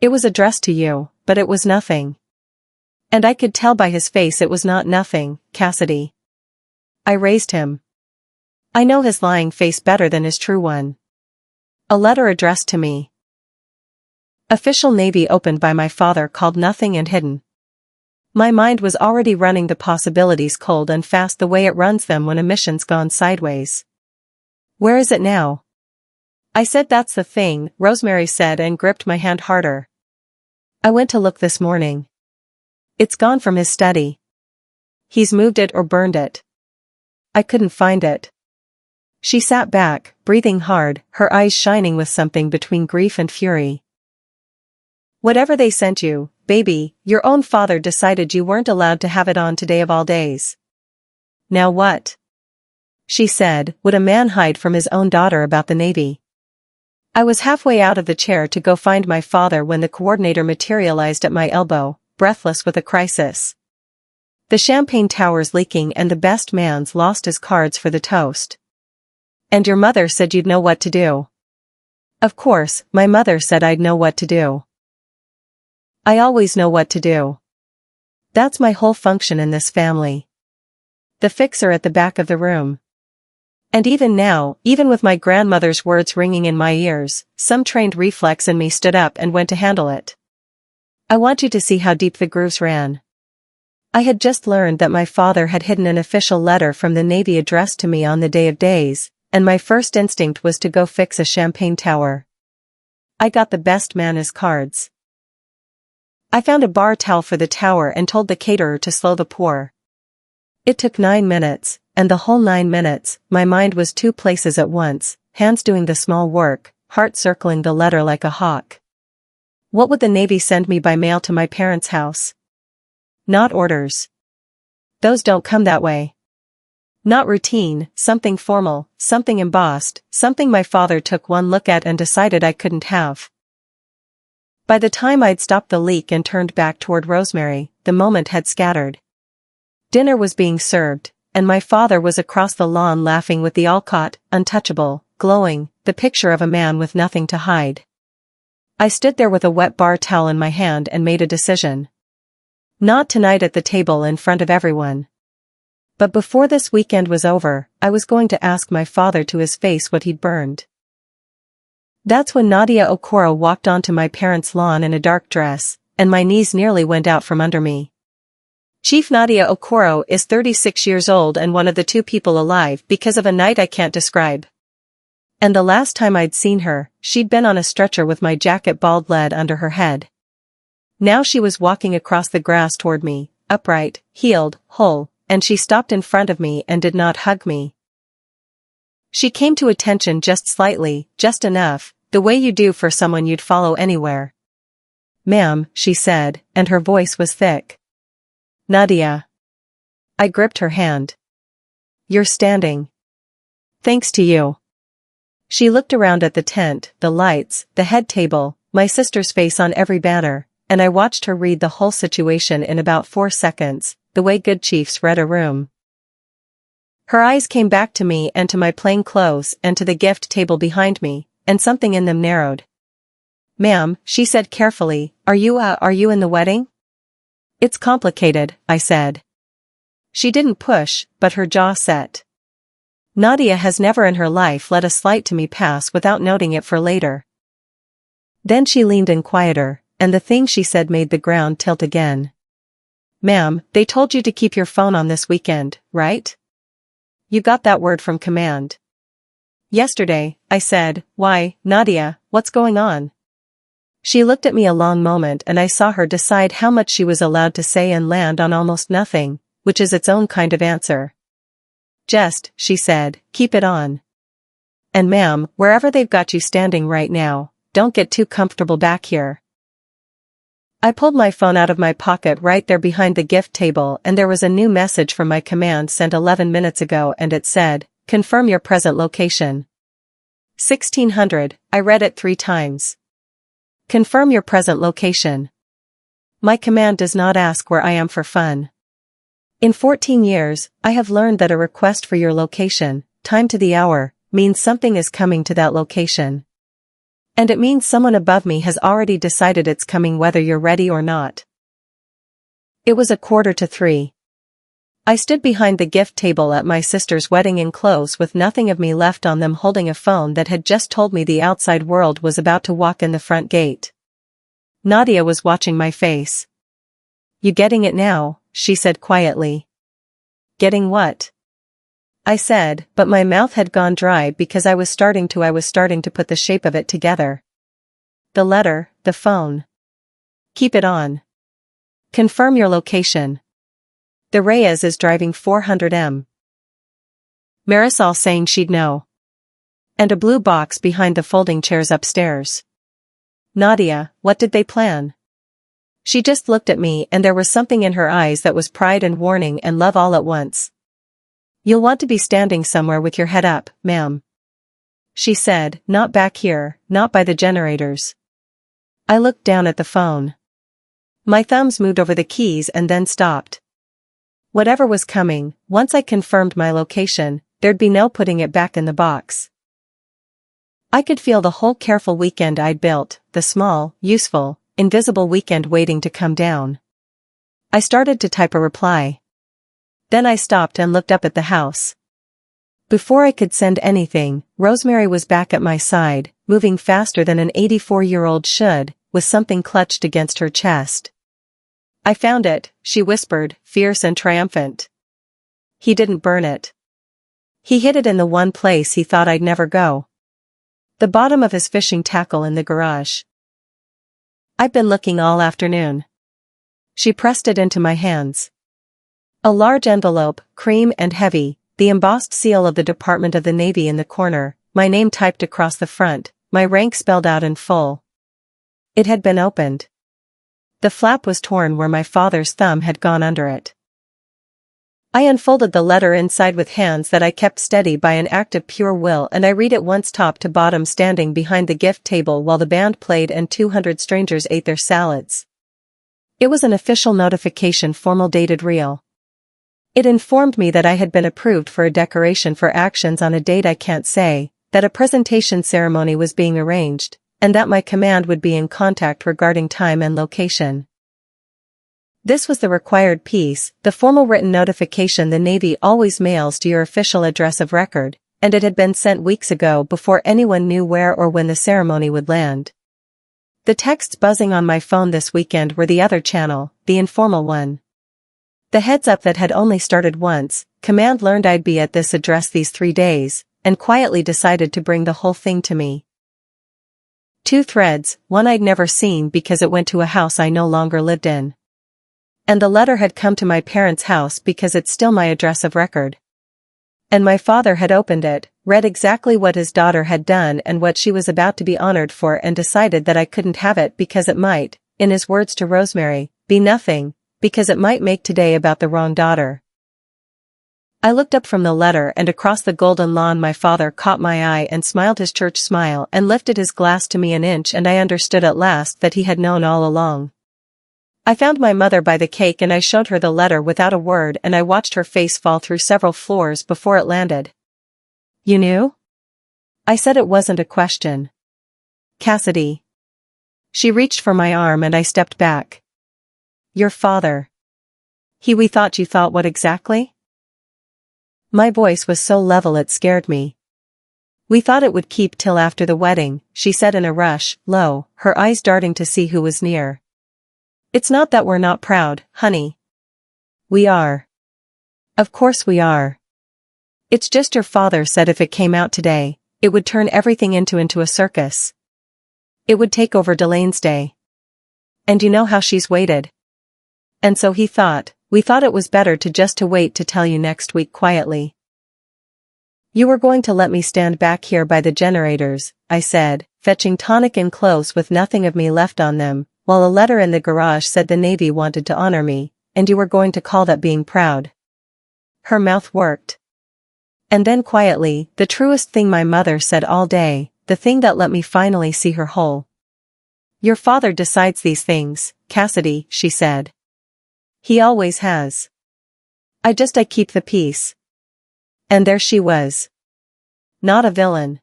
S1: It was addressed to you, but it was nothing. And I could tell by his face it was not nothing, Cassidy. I raised him. I know his lying face better than his true one. A letter addressed to me. Official Navy opened by my father called Nothing and Hidden. My mind was already running the possibilities cold and fast the way it runs them when a mission's gone sideways. Where is it now? I said that's the thing, Rosemary said and gripped my hand harder. I went to look this morning. It's gone from his study. He's moved it or burned it. I couldn't find it. She sat back, breathing hard, her eyes shining with something between grief and fury. Whatever they sent you, baby, your own father decided you weren't allowed to have it on today of all days. Now what? she said, would a man hide from his own daughter about the Navy? I was halfway out of the chair to go find my father when the coordinator materialized at my elbow, breathless with a crisis. The champagne tower's leaking and the best man's lost his cards for the toast. And your mother said you'd know what to do. Of course, my mother said I'd know what to do. I always know what to do. That's my whole function in this family. The fixer at the back of the room. And even now, even with my grandmother's words ringing in my ears, some trained reflex in me stood up and went to handle it. I want you to see how deep the grooves ran. I had just learned that my father had hidden an official letter from the Navy addressed to me on the day of days, and my first instinct was to go fix a champagne tower. I got the best man his cards. I found a bar towel for the tower and told the caterer to slow the pour. It took 9 minutes, and the whole 9 minutes, my mind was 2 places at once, hands doing the small work, heart circling the letter like a hawk. What would the Navy send me by mail to my parents' house? Not orders. Those don't come that way. Not routine, something formal, something embossed, something my father took one look at and decided I couldn't have. By the time I'd stopped the leak and turned back toward Rosemary, the moment had scattered. Dinner was being served, and my father was across the lawn laughing with the Alcott, untouchable, glowing, the picture of a man with nothing to hide. I stood there with a wet bar towel in my hand and made a decision. Not tonight at the table in front of everyone. But before this weekend was over, I was going to ask my father to his face what he'd burned. That's when Nadia Okoro walked onto my parents' lawn in a dark dress, and my knees nearly went out from under me. Chief Nadia Okoro is 36 years old and one of the 2 people alive because of a night I can't describe. And the last time I'd seen her, she'd been on a stretcher with my jacket balled lead under her head. Now she was walking across the grass toward me, upright, heeled, whole, and she stopped in front of me and did not hug me. She came to attention just slightly, just enough, the way you do for someone you'd follow anywhere. "Ma'am," she said, and her voice was thick. "Nadia." I gripped her hand. "You're standing. Thanks to you." She looked around at the tent, the lights, the head table, my sister's face on every banner, and I watched her read the whole situation in about 4 seconds, the way good chiefs read a room. Her eyes came back to me and to my plain clothes and to the gift table behind me, and something in them narrowed. "Ma'am," she said carefully, are you in the wedding?" "It's complicated," I said. She didn't push, but her jaw set. Nadia has never in her life let a slight to me pass without noting it for later. Then she leaned in quieter, and the thing she said made the ground tilt again. "Ma'am, they told you to keep your phone on this weekend, right? You got that word from command." "Yesterday," I said. "Why, Nadia, what's going on?" She looked at me a long moment and I saw her decide how much she was allowed to say and land on almost nothing, which is its own kind of answer. "Just," she said, "keep it on. And ma'am, wherever they've got you standing right now, don't get too comfortable back here." I pulled my phone out of my pocket right there behind the gift table and there was a new message from my command sent 11 minutes ago and it said, "Confirm your present location." 1600, I read it 3 times. Confirm your present location. My command does not ask where I am for fun. In 14 years, I have learned that a request for your location, time to the hour, means something is coming to that location. And it means someone above me has already decided it's coming whether you're ready or not. It was 2:45. I stood behind the gift table at my sister's wedding in clothes with nothing of me left on them holding a phone that had just told me the outside world was about to walk in the front gate. Nadia was watching my face. "You getting it now?" she said quietly. "Getting what?" I said, but my mouth had gone dry because I was starting to put the shape of it together. The letter, the phone. Keep it on. Confirm your location. The Reyes is driving 400 m. Marisol saying she'd know. And a blue box behind the folding chairs upstairs. Nadia, what did they plan? She just looked at me and there was something in her eyes that was pride and warning and love all at once. You'll want to be standing somewhere with your head up, ma'am. She said, not back here, not by the generators. I looked down at the phone. My thumbs moved over the keys and then stopped. Whatever was coming, once I confirmed my location, there'd be no putting it back in the box. I could feel the whole careful weekend I'd built, the small, useful, invisible weekend waiting to come down. I started to type a reply. Then I stopped and looked up at the house. Before I could send anything, Rosemary was back at my side, moving faster than an 84-year-old should, with something clutched against her chest. I found it, she whispered, fierce and triumphant. He didn't burn it. He hid it in the one place he thought I'd never go. The bottom of his fishing tackle in the garage. I've been looking all afternoon. She pressed it into my hands. A large envelope, cream and heavy, the embossed seal of the Department of the Navy in the corner, my name typed across the front, my rank spelled out in full. It had been opened. The flap was torn where my father's thumb had gone under it. I unfolded the letter inside with hands that I kept steady by an act of pure will, and I read it once top to bottom, standing behind the gift table while the band played and 200 strangers ate their salads. It was an official notification, formal, dated, real. It informed me that I had been approved for a decoration for actions on a date I can't say, that a presentation ceremony was being arranged, and that my command would be in contact regarding time and location. This was the required piece, the formal written notification the Navy always mails to your official address of record, and it had been sent weeks ago before anyone knew where or when the ceremony would land. The texts buzzing on my phone this weekend were the other channel, the informal one. The heads up that had only started once, command learned I'd be at this address these 3 days, and quietly decided to bring the whole thing to me. 2 threads, one I'd never seen because it went to a house I no longer lived in. And the letter had come to my parents' house because it's still my address of record. And my father had opened it, read exactly what his daughter had done and what she was about to be honored for, and decided that I couldn't have it because it might, in his words to Rosemary, be nothing, because it might make today about the wrong daughter. I looked up from the letter, and across the golden lawn my father caught my eye and smiled his church smile and lifted his glass to me an inch, and I understood at last that he had known all along. I found my mother by the cake and I showed her the letter without a word, and I watched her face fall through several floors before it landed. You knew? I said. It wasn't a question. Cassidy. She reached for my arm and I stepped back. Your father. We thought you thought what exactly? My voice was so level it scared me. We thought it would keep till after the wedding, she said in a rush, low, her eyes darting to see who was near. It's not that we're not proud, honey. We are. Of course we are. It's just your father said if it came out today, it would turn everything into a circus. It would take over Delane's day. And you know how she's waited. And so we thought it was better to just to wait to tell you next week quietly. You were going to let me stand back here by the generators, I said, fetching tonic and clothes with nothing of me left on them, while a letter in the garage said the Navy wanted to honor me, and you were going to call that being proud. Her mouth worked. And then quietly, the truest thing my mother said all day, the thing that let me finally see her whole. Your father decides these things, Cassidy, she said. He always has. I keep the peace. And there she was. Not a villain.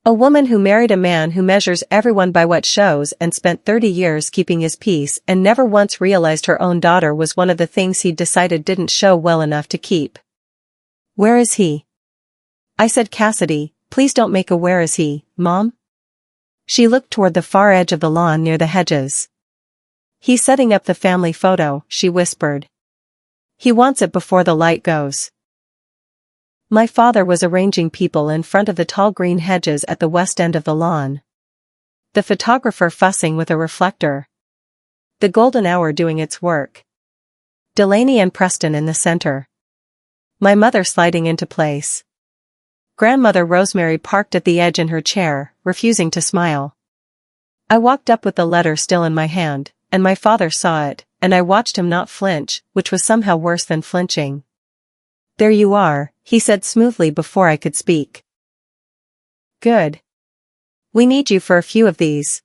S1: A woman who married a man who measures everyone by what shows and spent 30 years keeping his peace and never once realized her own daughter was one of the things he'd decided didn't show well enough to keep. Where is he? I said. Cassidy, please don't make a where is he, Mom? She looked toward the far edge of the lawn near the hedges. He's setting up the family photo, she whispered. He wants it before the light goes. My father was arranging people in front of the tall green hedges at the west end of the lawn. The photographer fussing with a reflector. The golden hour doing its work. Delaney and Preston in the center. My mother sliding into place. Grandmother Rosemary parked at the edge in her chair, refusing to smile. I walked up with the letter still in my hand, and my father saw it, and I watched him not flinch, which was somehow worse than flinching. There you are, he said smoothly before I could speak. Good. We need you for a few of these.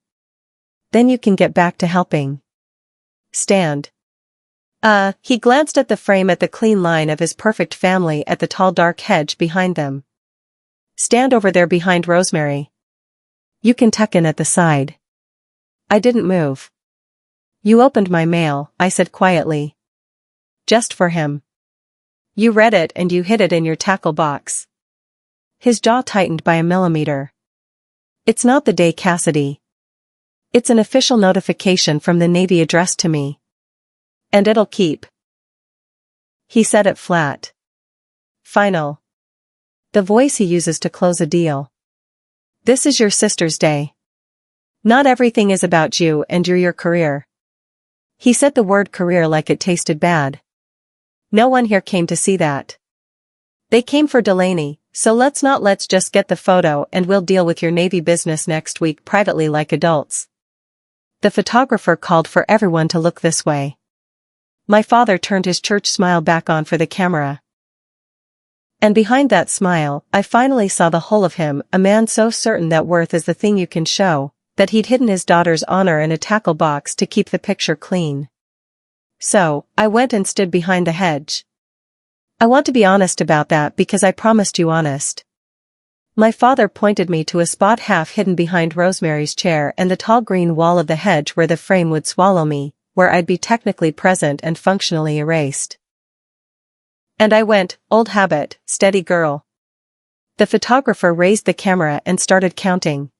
S1: Then you can get back to helping. Stand. He glanced at the frame, at the clean line of his perfect family, at the tall dark hedge behind them. Stand over there behind Rosemary. You can tuck in at the side. I didn't move. You opened my mail, I said quietly. Just for him. You read it and you hid it in your tackle box. His jaw tightened by a millimeter. It's not the day, Cassidy. It's an official notification from the Navy addressed to me. And it'll keep. He said it flat. Final. The voice he uses to close a deal. This is your sister's day. Not everything is about you and your career. He said the word career like it tasted bad. No one here came to see that. They came for Delaney, so let's just get the photo and we'll deal with your Navy business next week privately like adults. The photographer called for everyone to look this way. My father turned his church smile back on for the camera. And behind that smile, I finally saw the whole of him, a man so certain that worth is the thing you can show, that he'd hidden his daughter's honor in a tackle box to keep the picture clean. So, I went and stood behind the hedge. I want to be honest about that because I promised you honest. My father pointed me to a spot half hidden behind Rosemary's chair and the tall green wall of the hedge where the frame would swallow me, where I'd be technically present and functionally erased. And I went, old habit, steady girl. The photographer raised the camera and started counting.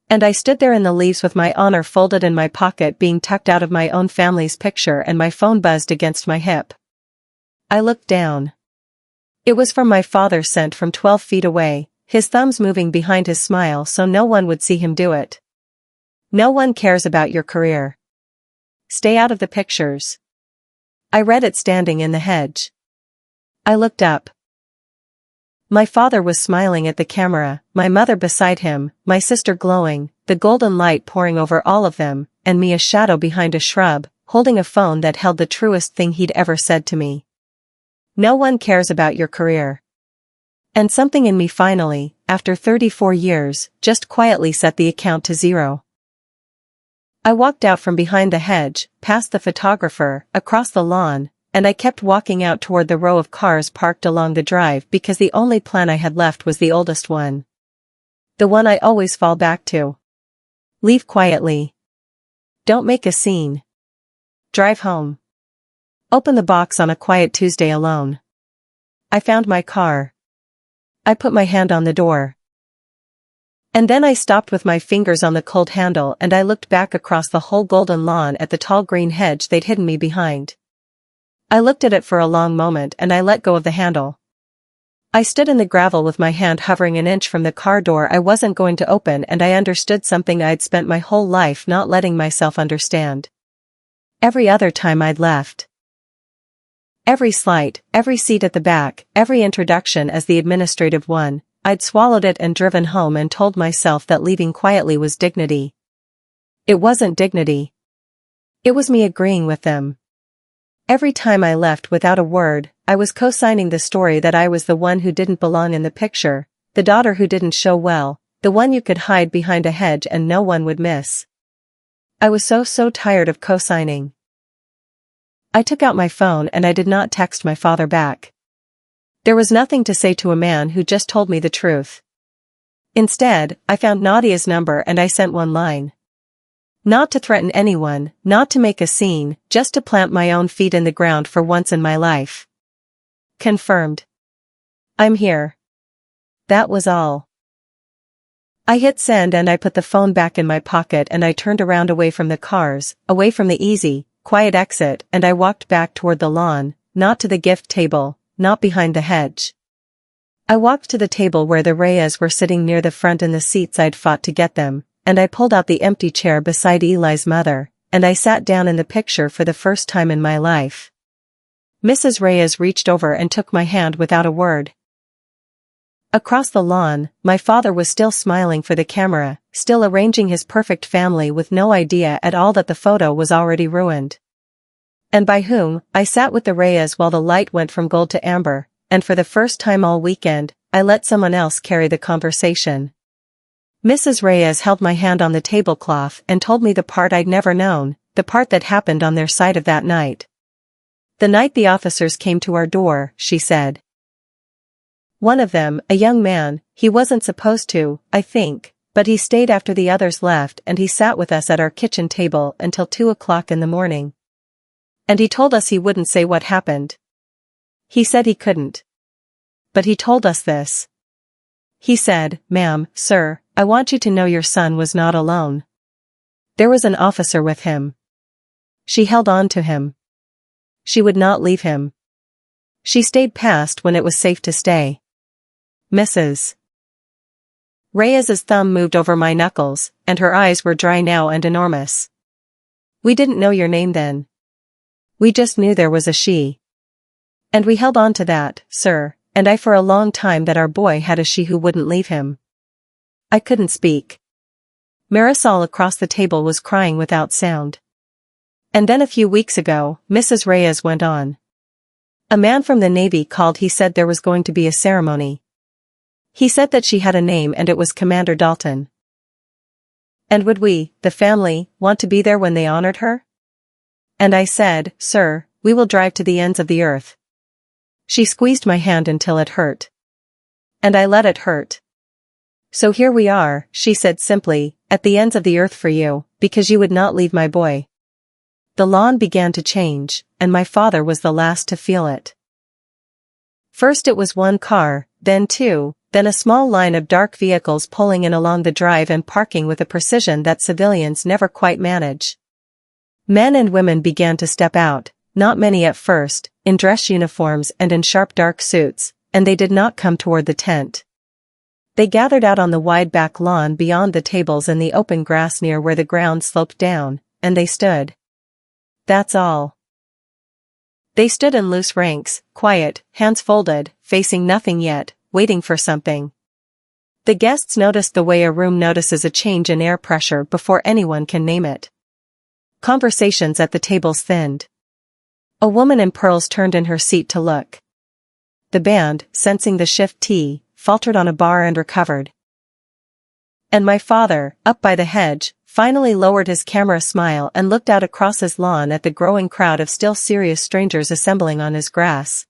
S1: And I stood there in the leaves with my honor folded in my pocket, being tucked out of my own family's picture, and my phone buzzed against my hip. I looked down. It was from my father, sent from 12 feet away, his thumbs moving behind his smile so no one would see him do it. No one cares about your career. Stay out of the pictures. I read it standing in the hedge. I looked up. My father was smiling at the camera, my mother beside him, my sister glowing, the golden light pouring over all of them, and me a shadow behind a shrub, holding a phone that held the truest thing he'd ever said to me. No one cares about your career. And something in me finally, after 34 years, just quietly set the account to 0. I walked out from behind the hedge, past the photographer, across the lawn, and I kept walking out toward the row of cars parked along the drive because the only plan I had left was the oldest one. The one I always fall back to. Leave quietly. Don't make a scene. Drive home. Open the box on a quiet Tuesday alone. I found my car. I put my hand on the door. And then I stopped with my fingers on the cold handle and I looked back across the whole golden lawn at the tall green hedge they'd hidden me behind. I looked at it for a long moment and I let go of the handle. I stood in the gravel with my hand hovering an inch from the car door I wasn't going to open, and I understood something I'd spent my whole life not letting myself understand. Every other time I'd left. Every slight, every seat at the back, every introduction as the administrative one, I'd swallowed it and driven home and told myself that leaving quietly was dignity. It wasn't dignity. It was me agreeing with them. Every time I left without a word, I was co-signing the story that I was the one who didn't belong in the picture, the daughter who didn't show well, the one you could hide behind a hedge and no one would miss. I was so tired of co-signing. I took out my phone and I did not text my father back. There was nothing to say to a man who just told me the truth. Instead, I found Nadia's number and I sent one line. Not to threaten anyone, not to make a scene, just to plant my own feet in the ground for once in my life. Confirmed. I'm here. That was all. I hit send and I put the phone back in my pocket and I turned around away from the cars, away from the easy, quiet exit, and I walked back toward the lawn, not to the gift table, not behind the hedge. I walked to the table where the Reyes were sitting near the front in the seats I'd fought to get them, and I pulled out the empty chair beside Eli's mother, and I sat down in the picture for the first time in my life. Mrs. Reyes reached over and took my hand without a word. Across the lawn, my father was still smiling for the camera, still arranging his perfect family with no idea at all that the photo was already ruined. And by whom? I sat with the Reyes while the light went from gold to amber, and for the first time all weekend, I let someone else carry the conversation. Mrs. Reyes held my hand on the tablecloth and told me the part I'd never known, the part that happened on their side of that night. The night the officers came to our door, she said. One of them, a young man, he wasn't supposed to, I think, but he stayed after the others left and he sat with us at our kitchen table until 2 o'clock in the morning. And he told us he wouldn't say what happened. He said he couldn't. But he told us this. He said, "Ma'am, sir, I want you to know your son was not alone. There was an officer with him. She held on to him. She would not leave him. She stayed past when it was safe to stay." Mrs. Reyes's thumb moved over my knuckles, and her eyes were dry now and enormous. "We didn't know your name then. We just knew there was a she. And we held on to that, sir, and I for a long time that our boy had a she who wouldn't leave him." I couldn't speak. Marisol across the table was crying without sound. "And then a few weeks ago," Mrs. Reyes went on. "A man from the Navy called. He said there was going to be a ceremony. He said that she had a name and it was Commander Dalton. And would we, the family, want to be there when they honored her? And I said, 'Sir, we will drive to the ends of the earth.'" She squeezed my hand until it hurt. And I let it hurt. "So here we are," she said simply, "at the ends of the earth for you, because you would not leave my boy." The lawn began to change, and my father was the last to feel it. First it was one car, then two, then a small line of dark vehicles pulling in along the drive and parking with a precision that civilians never quite manage. Men and women began to step out, not many at first, in dress uniforms and in sharp dark suits, and they did not come toward the tent. They gathered out on the wide back lawn beyond the tables in the open grass near where the ground sloped down, and they stood. That's all. They stood in loose ranks, quiet, hands folded, facing nothing yet, waiting for something. The guests noticed the way a room notices a change in air pressure before anyone can name it. Conversations at the tables thinned. A woman in pearls turned in her seat to look. The band, sensing the shift tea, faltered on a bar and recovered. And my father, up by the hedge, finally lowered his camera smile and looked out across his lawn at the growing crowd of still serious strangers assembling on his grass.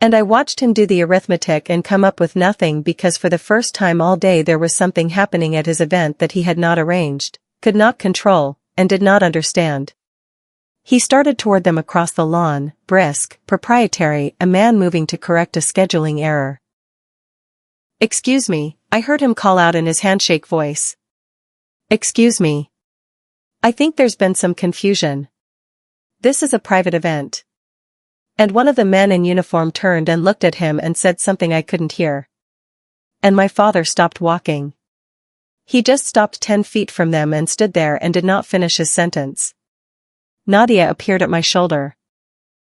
S1: And I watched him do the arithmetic and come up with nothing because for the first time all day there was something happening at his event that he had not arranged, could not control, and did not understand. He started toward them across the lawn, brisk, proprietary, a man moving to correct a scheduling error. "Excuse me," I heard him call out in his handshake voice. "Excuse me. I think there's been some confusion. This is a private event." And one of the men in uniform turned and looked at him and said something I couldn't hear. And my father stopped walking. He just stopped 10 feet from them and stood there and did not finish his sentence. Nadia appeared at my shoulder.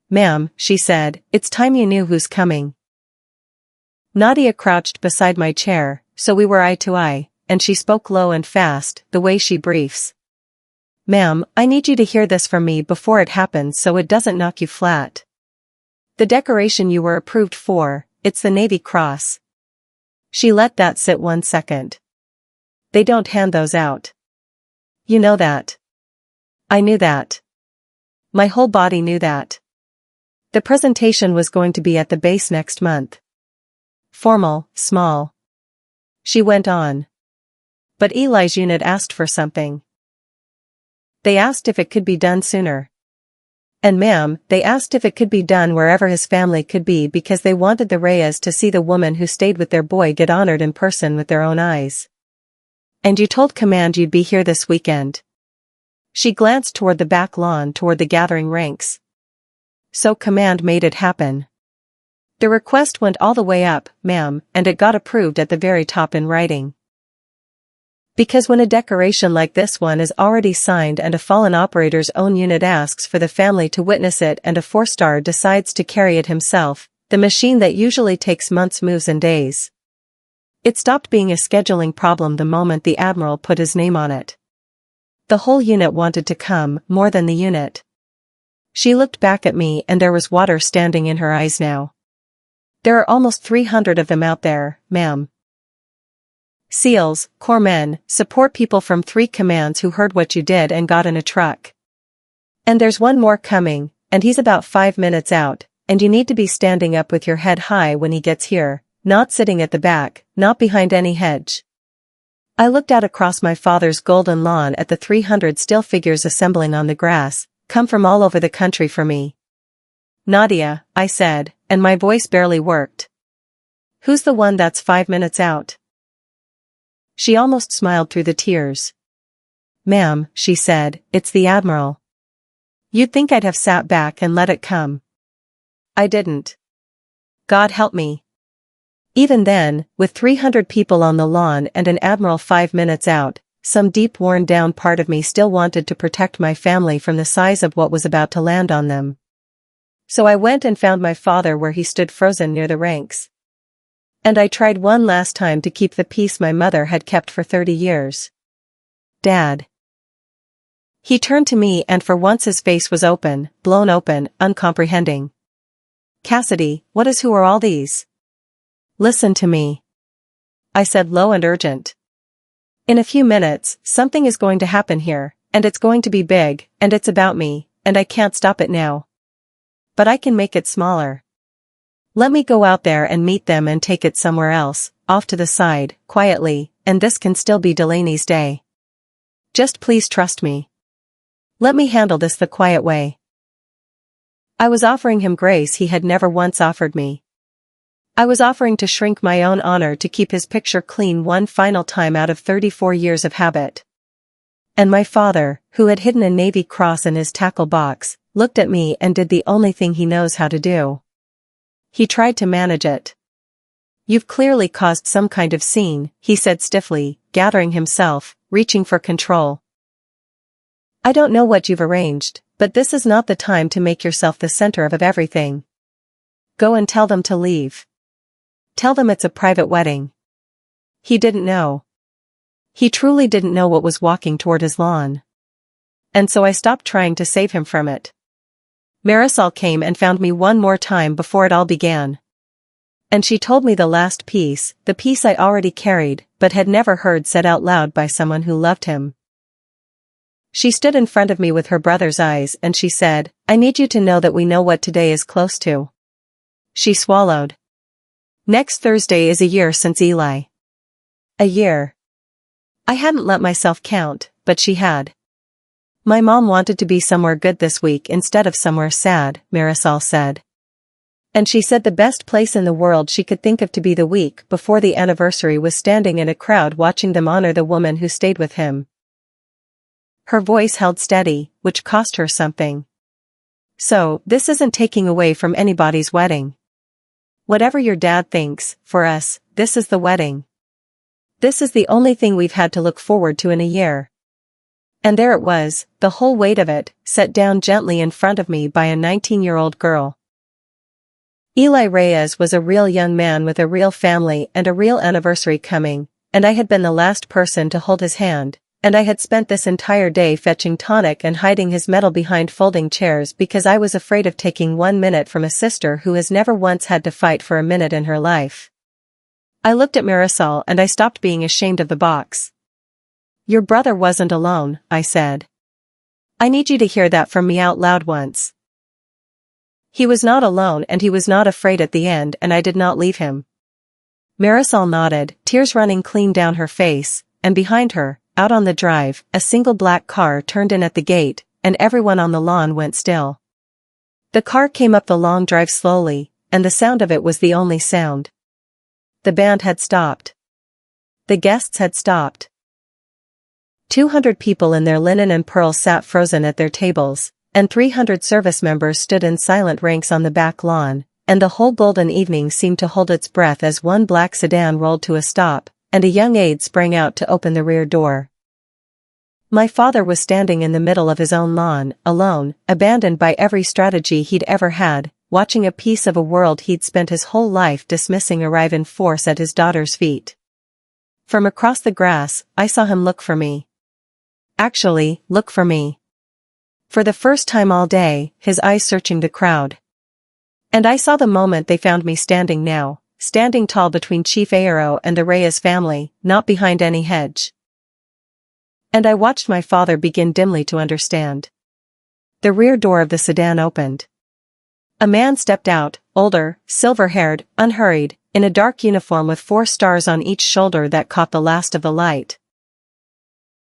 S1: "Ma'am," she said, "it's time you knew who's coming." Nadia crouched beside my chair, so we were eye to eye, and she spoke low and fast, the way she briefs. "Ma'am, I need you to hear this from me before it happens so it doesn't knock you flat. The decoration you were approved for, it's the Navy Cross." She let that sit 1 second. "They don't hand those out. You know that." I knew that. My whole body knew that. The presentation was going to be at the base next month. Formal, small. She went on. "But Eli's unit asked for something. They asked if it could be done sooner. And ma'am, they asked if it could be done wherever his family could be because they wanted the Reyes to see the woman who stayed with their boy get honored in person with their own eyes. And you told Command you'd be here this weekend." She glanced toward the back lawn toward the gathering ranks. "So Command made it happen. The request went all the way up, ma'am, and it got approved at the very top in writing. Because when a decoration like this one is already signed and a fallen operator's own unit asks for the family to witness it and a four-star decides to carry it himself, the machine that usually takes months moves in days. It stopped being a scheduling problem the moment the Admiral put his name on it. The whole unit wanted to come, more than the unit." She looked back at me and there was water standing in her eyes now. There are almost 300 of them out there, ma'am. SEALs, corpsmen, support people from 3 commands who heard what you did and got in a truck. And there's one more coming, and he's about 5 minutes out, and you need to be standing up with your head high when he gets here, not sitting at the back, not behind any hedge. I looked out across my father's golden lawn at the 300 still figures assembling on the grass, come from all over the country for me. Nadia, I said, and my voice barely worked. Who's the one that's 5 minutes out? She almost smiled through the tears. Ma'am, she said, it's the Admiral. You'd think I'd have sat back and let it come. I didn't. God help me. Even then, with 300 people on the lawn and an Admiral 5 minutes out, some deep worn down part of me still wanted to protect my family from the size of what was about to land on them. So I went and found my father where he stood frozen near the ranks. And I tried one last time to keep the peace my mother had kept for 30 years. Dad. He turned to me and for once his face was open, blown open, uncomprehending. Cassidy, who are all these? Listen to me. I said low and urgent. In a few minutes, something is going to happen here, and it's going to be big, and it's about me, and I can't stop it now. But I can make it smaller. Let me go out there and meet them and take it somewhere else, off to the side, quietly, and this can still be Delaney's day. Just please trust me. Let me handle this the quiet way. I was offering him grace he had never once offered me. I was offering to shrink my own honor to keep his picture clean one final time out of 34 years of habit. And my father, who had hidden a Navy Cross in his tackle box, looked at me and did the only thing he knows how to do. He tried to manage it. You've clearly caused some kind of scene, he said stiffly, gathering himself, reaching for control. I don't know what you've arranged, but this is not the time to make yourself the center of everything. Go and tell them to leave. Tell them it's a private wedding. He didn't know. He truly didn't know what was walking toward his lawn. And so I stopped trying to save him from it. Marisol came and found me one more time before it all began. And she told me the last piece, the piece I already carried, but had never heard said out loud by someone who loved him. She stood in front of me with her brother's eyes and she said, I need you to know that we know what today is close to. She swallowed. Next Thursday is a year since Eli. A year. I hadn't let myself count, but she had. My mom wanted to be somewhere good this week instead of somewhere sad, Marisol said. And she said the best place in the world she could think of to be the week before the anniversary was standing in a crowd watching them honor the woman who stayed with him. Her voice held steady, which cost her something. So, this isn't taking away from anybody's wedding. Whatever your dad thinks, for us, this is the wedding. This is the only thing we've had to look forward to in a year. And there it was, the whole weight of it, set down gently in front of me by a 19-year-old girl. Eli Reyes was a real young man with a real family and a real anniversary coming, and I had been the last person to hold his hand, and I had spent this entire day fetching tonic and hiding his medal behind folding chairs because I was afraid of taking 1 minute from a sister who has never once had to fight for a minute in her life. I looked at Marisol and I stopped being ashamed of the box. Your brother wasn't alone, I said. I need you to hear that from me out loud once. He was not alone and he was not afraid at the end and I did not leave him. Marisol nodded, tears running clean down her face, and behind her, out on the drive, a single black car turned in at the gate, and everyone on the lawn went still. The car came up the long drive slowly, and the sound of it was the only sound. The band had stopped. The guests had stopped. 200 people in their linen and pearls sat frozen at their tables, and 300 service members stood in silent ranks on the back lawn, and the whole golden evening seemed to hold its breath as one black sedan rolled to a stop, and a young aide sprang out to open the rear door. My father was standing in the middle of his own lawn, alone, abandoned by every strategy he'd ever had, watching a piece of a world he'd spent his whole life dismissing arrive in force at his daughter's feet. From across the grass, I saw him look for me. Actually, look for me. For the first time all day, his eyes searching the crowd. And I saw the moment they found me standing now, standing tall between Chief Aero and the Reyes family, not behind any hedge. And I watched my father begin dimly to understand. The rear door of the sedan opened. A man stepped out, older, silver-haired, unhurried, in a dark uniform with 4 stars on each shoulder that caught the last of the light.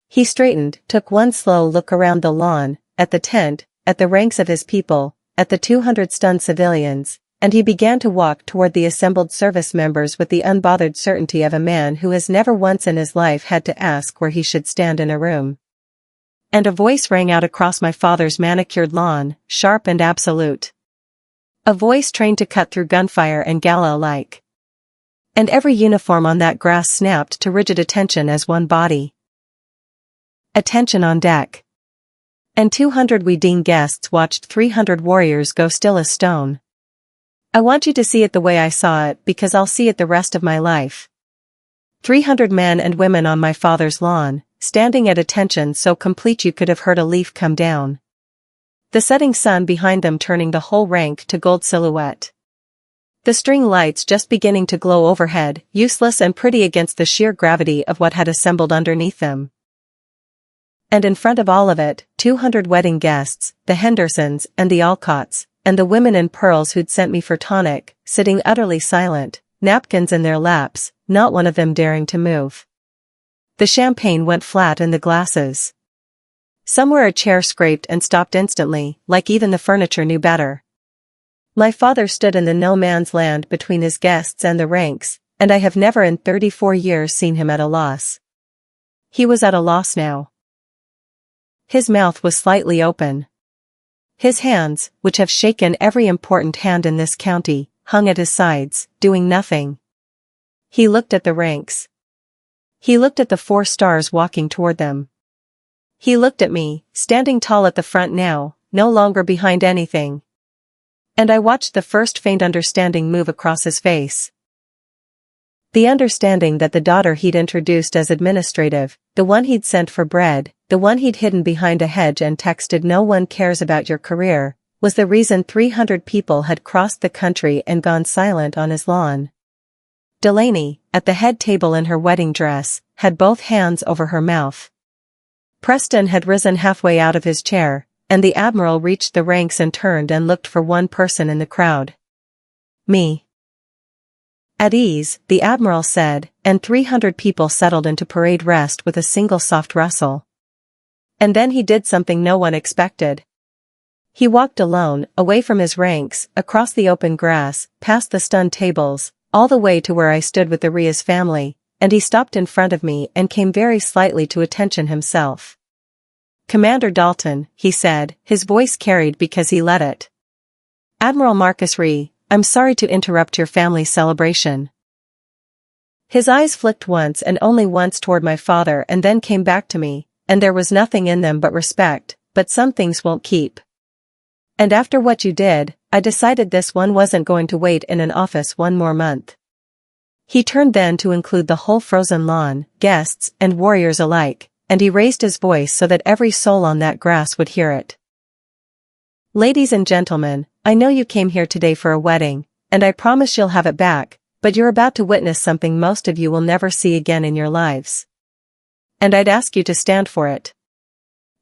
S1: He straightened, took one slow look around the lawn, at the tent, at the ranks of his people, at the 200 stunned civilians, and he began to walk toward the assembled service members with the unbothered certainty of a man who has never once in his life had to ask where he should stand in a room. And a voice rang out across my father's manicured lawn, sharp and absolute. A voice trained to cut through gunfire and gala alike. And every uniform on that grass snapped to rigid attention as one body. Attention on deck. And 200 wedding guests watched 300 warriors go still as stone. I want you to see it the way I saw it because I'll see it the rest of my life. 300 men and women on my father's lawn, standing at attention so complete you could have heard a leaf come down. The setting sun behind them turning the whole rank to gold silhouette. The string lights just beginning to glow overhead, useless and pretty against the sheer gravity of what had assembled underneath them. And in front of all of it, 200 wedding guests, the Hendersons and the Alcotts, and the women in pearls who'd sent me for tonic, sitting utterly silent, napkins in their laps, not one of them daring to move. The champagne went flat in the glasses. Somewhere a chair scraped and stopped instantly, like even the furniture knew better. My father stood in the no man's land between his guests and the ranks, and I have never in 34 years seen him at a loss. He was at a loss now. His mouth was slightly open. His hands, which have shaken every important hand in this county, hung at his sides, doing nothing. He looked at the ranks. He looked at the 4 stars walking toward them. He looked at me, standing tall at the front now, no longer behind anything. And I watched the first faint understanding move across his face. The understanding that the daughter he'd introduced as administrative, the one he'd sent for bread, the one he'd hidden behind a hedge and texted "No one cares about your career," was the reason 300 people had crossed the country and gone silent on his lawn. Delaney, at the head table in her wedding dress, had both hands over her mouth. Preston had risen halfway out of his chair, and the Admiral reached the ranks and turned and looked for one person in the crowd. Me. At ease, the Admiral said, and 300 people settled into parade rest with a single soft rustle. And then he did something no one expected. He walked alone, away from his ranks, across the open grass, past the stunned tables, all the way to where I stood with the Reyes family, and he stopped in front of me and came very slightly to attention himself. "Commander Dalton," he said, his voice carried because he let it. "Admiral Marcus Ree, I'm sorry to interrupt your family's celebration." His eyes flicked once and only once toward my father and then came back to me, and there was nothing in them but respect, but some things won't keep. And after what you did, I decided this one wasn't going to wait in an office one more month. He turned then to include the whole frozen lawn, guests and warriors alike, and he raised his voice so that every soul on that grass would hear it. "Ladies and gentlemen, I know you came here today for a wedding, and I promise you'll have it back, but you're about to witness something most of you will never see again in your lives. And I'd ask you to stand for it."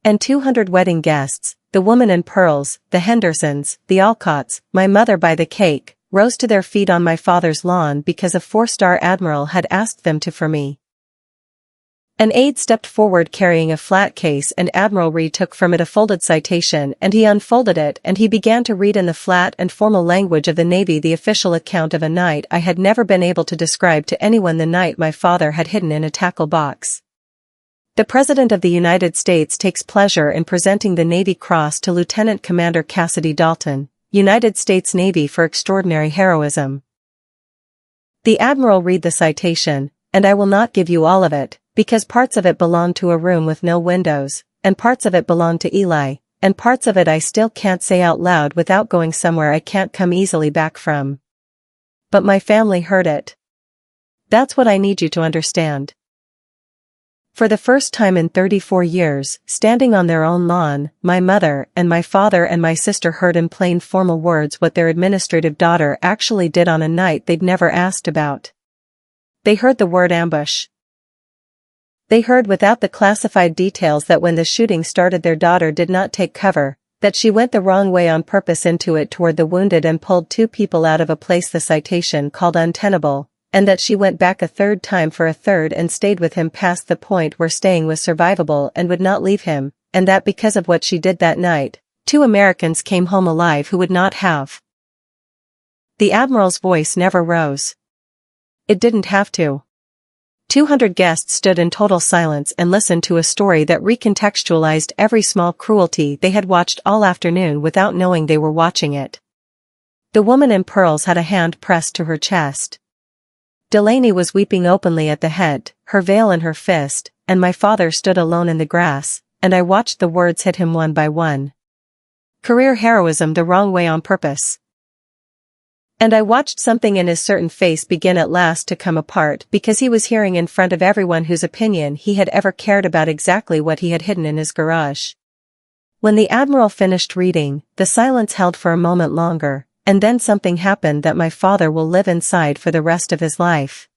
S1: And 200 wedding guests, the woman in pearls, the Hendersons, the Alcotts, my mother by the cake, rose to their feet on my father's lawn because a 4-star Admiral had asked them to for me. An aide stepped forward carrying a flat case and Admiral Ree took from it a folded citation and he unfolded it and he began to read in the flat and formal language of the Navy the official account of a night I had never been able to describe to anyone, the night my father had hidden in a tackle box. "The President of the United States takes pleasure in presenting the Navy Cross to Lieutenant Commander Cassidy Dalton, United States Navy, for extraordinary heroism." The Admiral read the citation, and I will not give you all of it, because parts of it belonged to a room with no windows, and parts of it belonged to Eli, and parts of it I still can't say out loud without going somewhere I can't come easily back from. But my family heard it. That's what I need you to understand. For the first time in 34 years, standing on their own lawn, my mother and my father and my sister heard in plain formal words what their administrative daughter actually did on a night they'd never asked about. They heard the word ambush. They heard without the classified details that when the shooting started their daughter did not take cover, that she went the wrong way on purpose into it toward the wounded and pulled 2 people out of a place the citation called untenable, and that she went back a 3rd time for a 3rd and stayed with him past the point where staying was survivable and would not leave him, and that because of what she did that night, 2 Americans came home alive who would not have. The Admiral's voice never rose. It didn't have to. 200 guests stood in total silence and listened to a story that recontextualized every small cruelty they had watched all afternoon without knowing they were watching it. The woman in pearls had a hand pressed to her chest. Delaney was weeping openly at the head, her veil in her fist, and my father stood alone in the grass, and I watched the words hit him one by one. Career heroism the wrong way on purpose. And I watched something in his certain face begin at last to come apart because he was hearing in front of everyone whose opinion he had ever cared about exactly what he had hidden in his garage. When the Admiral finished reading, the silence held for a moment longer, and then something happened that my father will live inside for the rest of his life.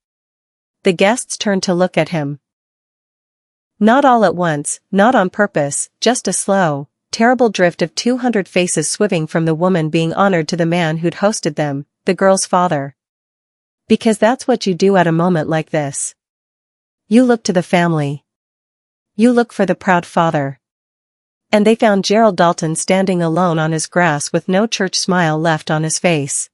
S1: The guests turned to look at him. Not all at once, not on purpose, just a slow, terrible drift of 200 faces swimming from the woman being honored to the man who'd hosted them, the girl's father. Because that's what you do at a moment like this. You look to the family. You look for the proud father. And they found Gerald Dalton standing alone on his grass with no church smile left on his face.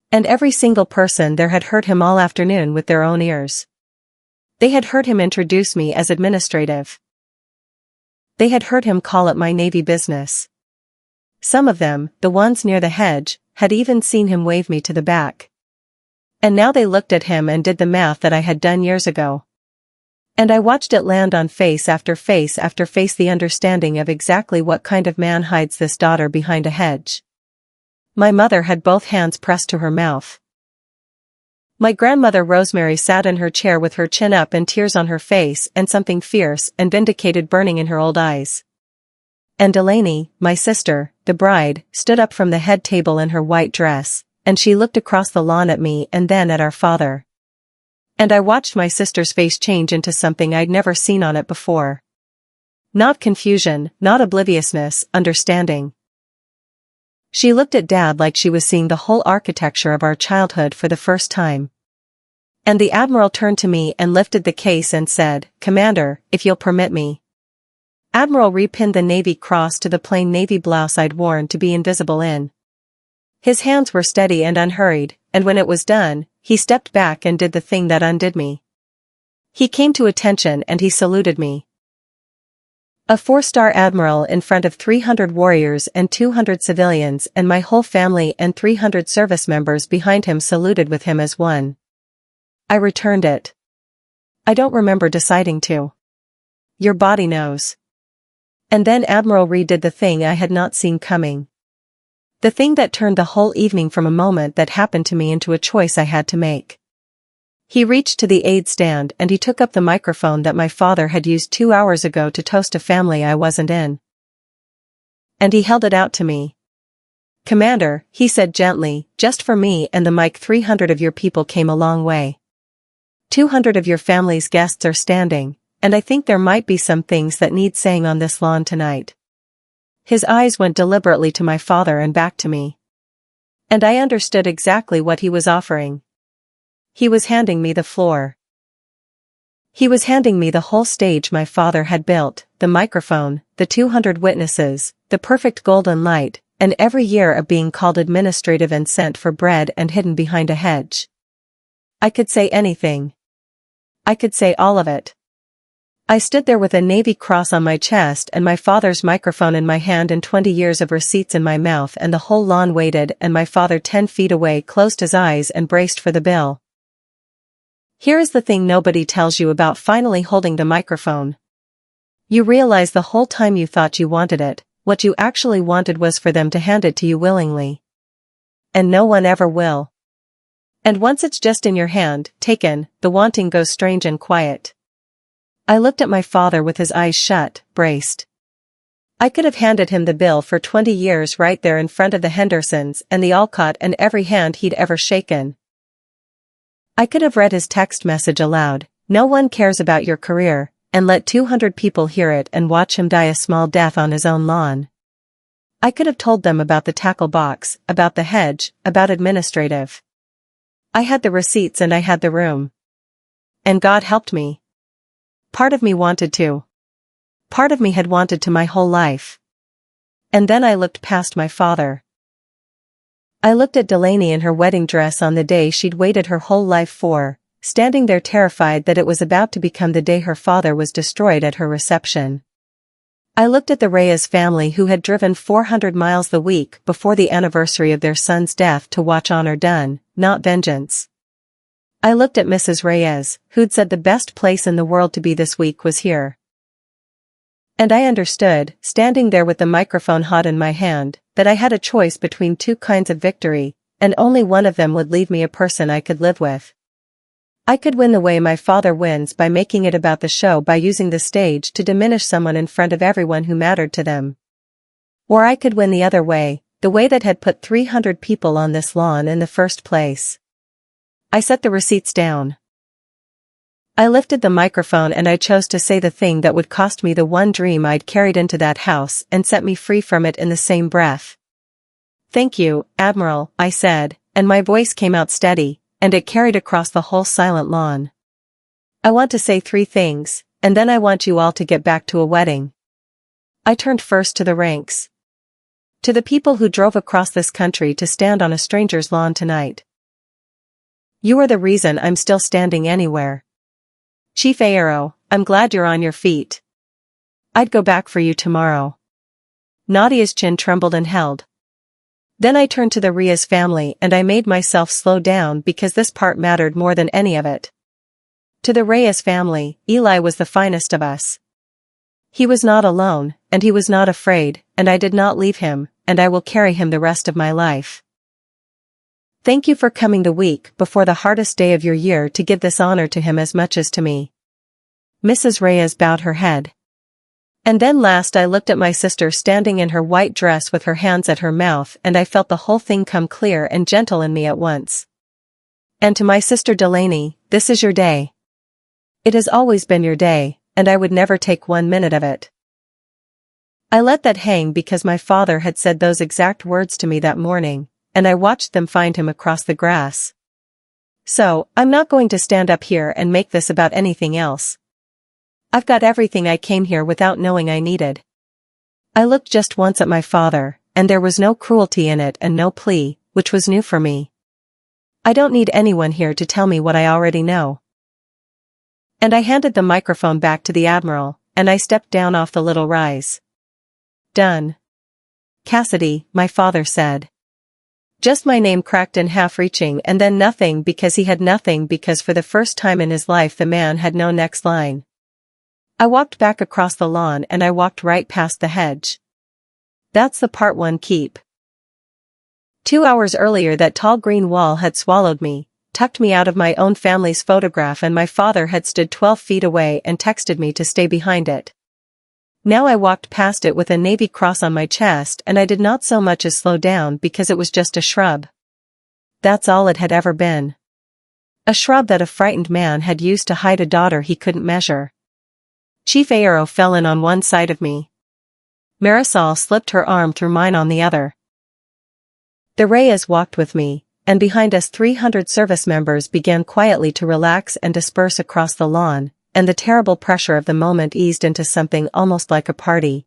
S1: And every single person there had heard him all afternoon with their own ears. They had heard him introduce me as administrative. They had heard him call it my Navy business. Some of them, the ones near the hedge, had even seen him wave me to the back. And now they looked at him and did the math that I had done years ago. And I watched it land on face after face after face, the understanding of exactly what kind of man hides this daughter behind a hedge. My mother had both hands pressed to her mouth. My grandmother Rosemary sat in her chair with her chin up and tears on her face and something fierce and vindicated burning in her old eyes. And Delaney, my sister, the bride, stood up from the head table in her white dress, and she looked across the lawn at me and then at our father. And I watched my sister's face change into something I'd never seen on it before. Not confusion, not obliviousness, understanding. She looked at Dad like she was seeing the whole architecture of our childhood for the first time. And the Admiral turned to me and lifted the case and said, "Commander, if you'll permit me." Admiral repinned the Navy cross to the plain Navy blouse I'd worn to be invisible in. His hands were steady and unhurried, and when it was done, he stepped back and did the thing that undid me. He came to attention and he saluted me. A 4-star admiral in front of 300 warriors and 200 civilians, and my whole family and 300 service members behind him saluted with him as one. I returned it. I don't remember deciding to. Your body knows. And then Admiral Reed did the thing I had not seen coming. The thing that turned the whole evening from a moment that happened to me into a choice I had to make. He reached to the aid stand and he took up the microphone that my father had used 2 hours ago to toast a family I wasn't in. And he held it out to me. "Commander," he said gently, "just for me and the mic 300 of your people came a long way. 200 of your family's guests are standing, and I think there might be some things that need saying on this lawn tonight." His eyes went deliberately to my father and back to me. And I understood exactly what he was offering. He was handing me the floor. He was handing me the whole stage my father had built, the microphone, the 200 witnesses, the perfect golden light, and every year of being called administrative and sent for bread and hidden behind a hedge. I could say anything. I could say all of it. I stood there with a Navy cross on my chest and my father's microphone in my hand and 20 years of receipts in my mouth, and the whole lawn waited, and my father 10 feet away closed his eyes and braced for the bill. Here is the thing nobody tells you about finally holding the microphone. You realize the whole time you thought you wanted it, what you actually wanted was for them to hand it to you willingly. And no one ever will. And once it's just in your hand, taken, the wanting goes strange and quiet. I looked at my father with his eyes shut, braced. I could have handed him the bill for 20 years right there in front of the Hendersons and the Alcott and every hand he'd ever shaken. I could have read his text message aloud, "No one cares about your career," and let 200 people hear it and watch him die a small death on his own lawn. I could have told them about the tackle box, about the hedge, about administrative. I had the receipts and I had the room. And God helped me. Part of me wanted to. Part of me had wanted to my whole life. And then I looked past my father. I looked at Delaney in her wedding dress on the day she'd waited her whole life for, standing there terrified that it was about to become the day her father was destroyed at her reception. I looked at the Reyes family who had driven 400 miles the week before the anniversary of their son's death to watch honor done, not vengeance. I looked at Mrs. Reyes, who'd said the best place in the world to be this week was here. And I understood, standing there with the microphone hot in my hand, that I had a choice between two kinds of victory, and only one of them would leave me a person I could live with. I could win the way my father wins by making it about the show, by using the stage to diminish someone in front of everyone who mattered to them. Or I could win the other way, the way that had put 300 people on this lawn in the first place. I set the receipts down. I lifted the microphone and I chose to say the thing that would cost me the one dream I'd carried into that house and set me free from it in the same breath. "Thank you, Admiral," I said, and my voice came out steady, and it carried across the whole silent lawn. "I want to say 3 things, and then I want you all to get back to a wedding." I turned first to the ranks. To the people who drove across this country to stand on a stranger's lawn tonight. You are the reason I'm still standing anywhere. Chief Aero, I'm glad you're on your feet. I'd go back for you tomorrow. Nadia's chin trembled and held. Then I turned to the Reyes family and I made myself slow down because this part mattered more than any of it. To the Reyes family, Eli was the finest of us. He was not alone, and he was not afraid, and I did not leave him, and I will carry him the rest of my life. Thank you for coming the week before the hardest day of your year to give this honor to him as much as to me. Mrs. Reyes bowed her head. And then last I looked at my sister standing in her white dress with her hands at her mouth, and I felt the whole thing come clear and gentle in me at once. And to my sister Delaney, this is your day. It has always been your day, and I would never take 1 minute of it. I let that hang because my father had said those exact words to me that morning, and I watched them find him across the grass. So, I'm not going to stand up here and make this about anything else. I've got everything I came here without knowing I needed. I looked just once at my father, and there was no cruelty in it and no plea, which was new for me. I don't need anyone here to tell me what I already know. And I handed the microphone back to the Admiral, and I stepped down off the little rise. Done. Cassidy, my father said. Just my name cracked in half, reaching, and then nothing, because he had nothing, because for the first time in his life the man had no next line. I walked back across the lawn and I walked right past the hedge. That's the part one keep. 2 hours earlier that tall green wall had swallowed me, tucked me out of my own family's photograph, and my father had stood 12 feet away and texted me to stay behind it. Now I walked past it with a navy cross on my chest, and I did not so much as slow down because it was just a shrub. That's all it had ever been. A shrub that a frightened man had used to hide a daughter he couldn't measure. Chief Aero fell in on one side of me. Marisol slipped her arm through mine on the other. The Reyes walked with me, and behind us 300 service members began quietly to relax and disperse across the lawn, and the terrible pressure of the moment eased into something almost like a party.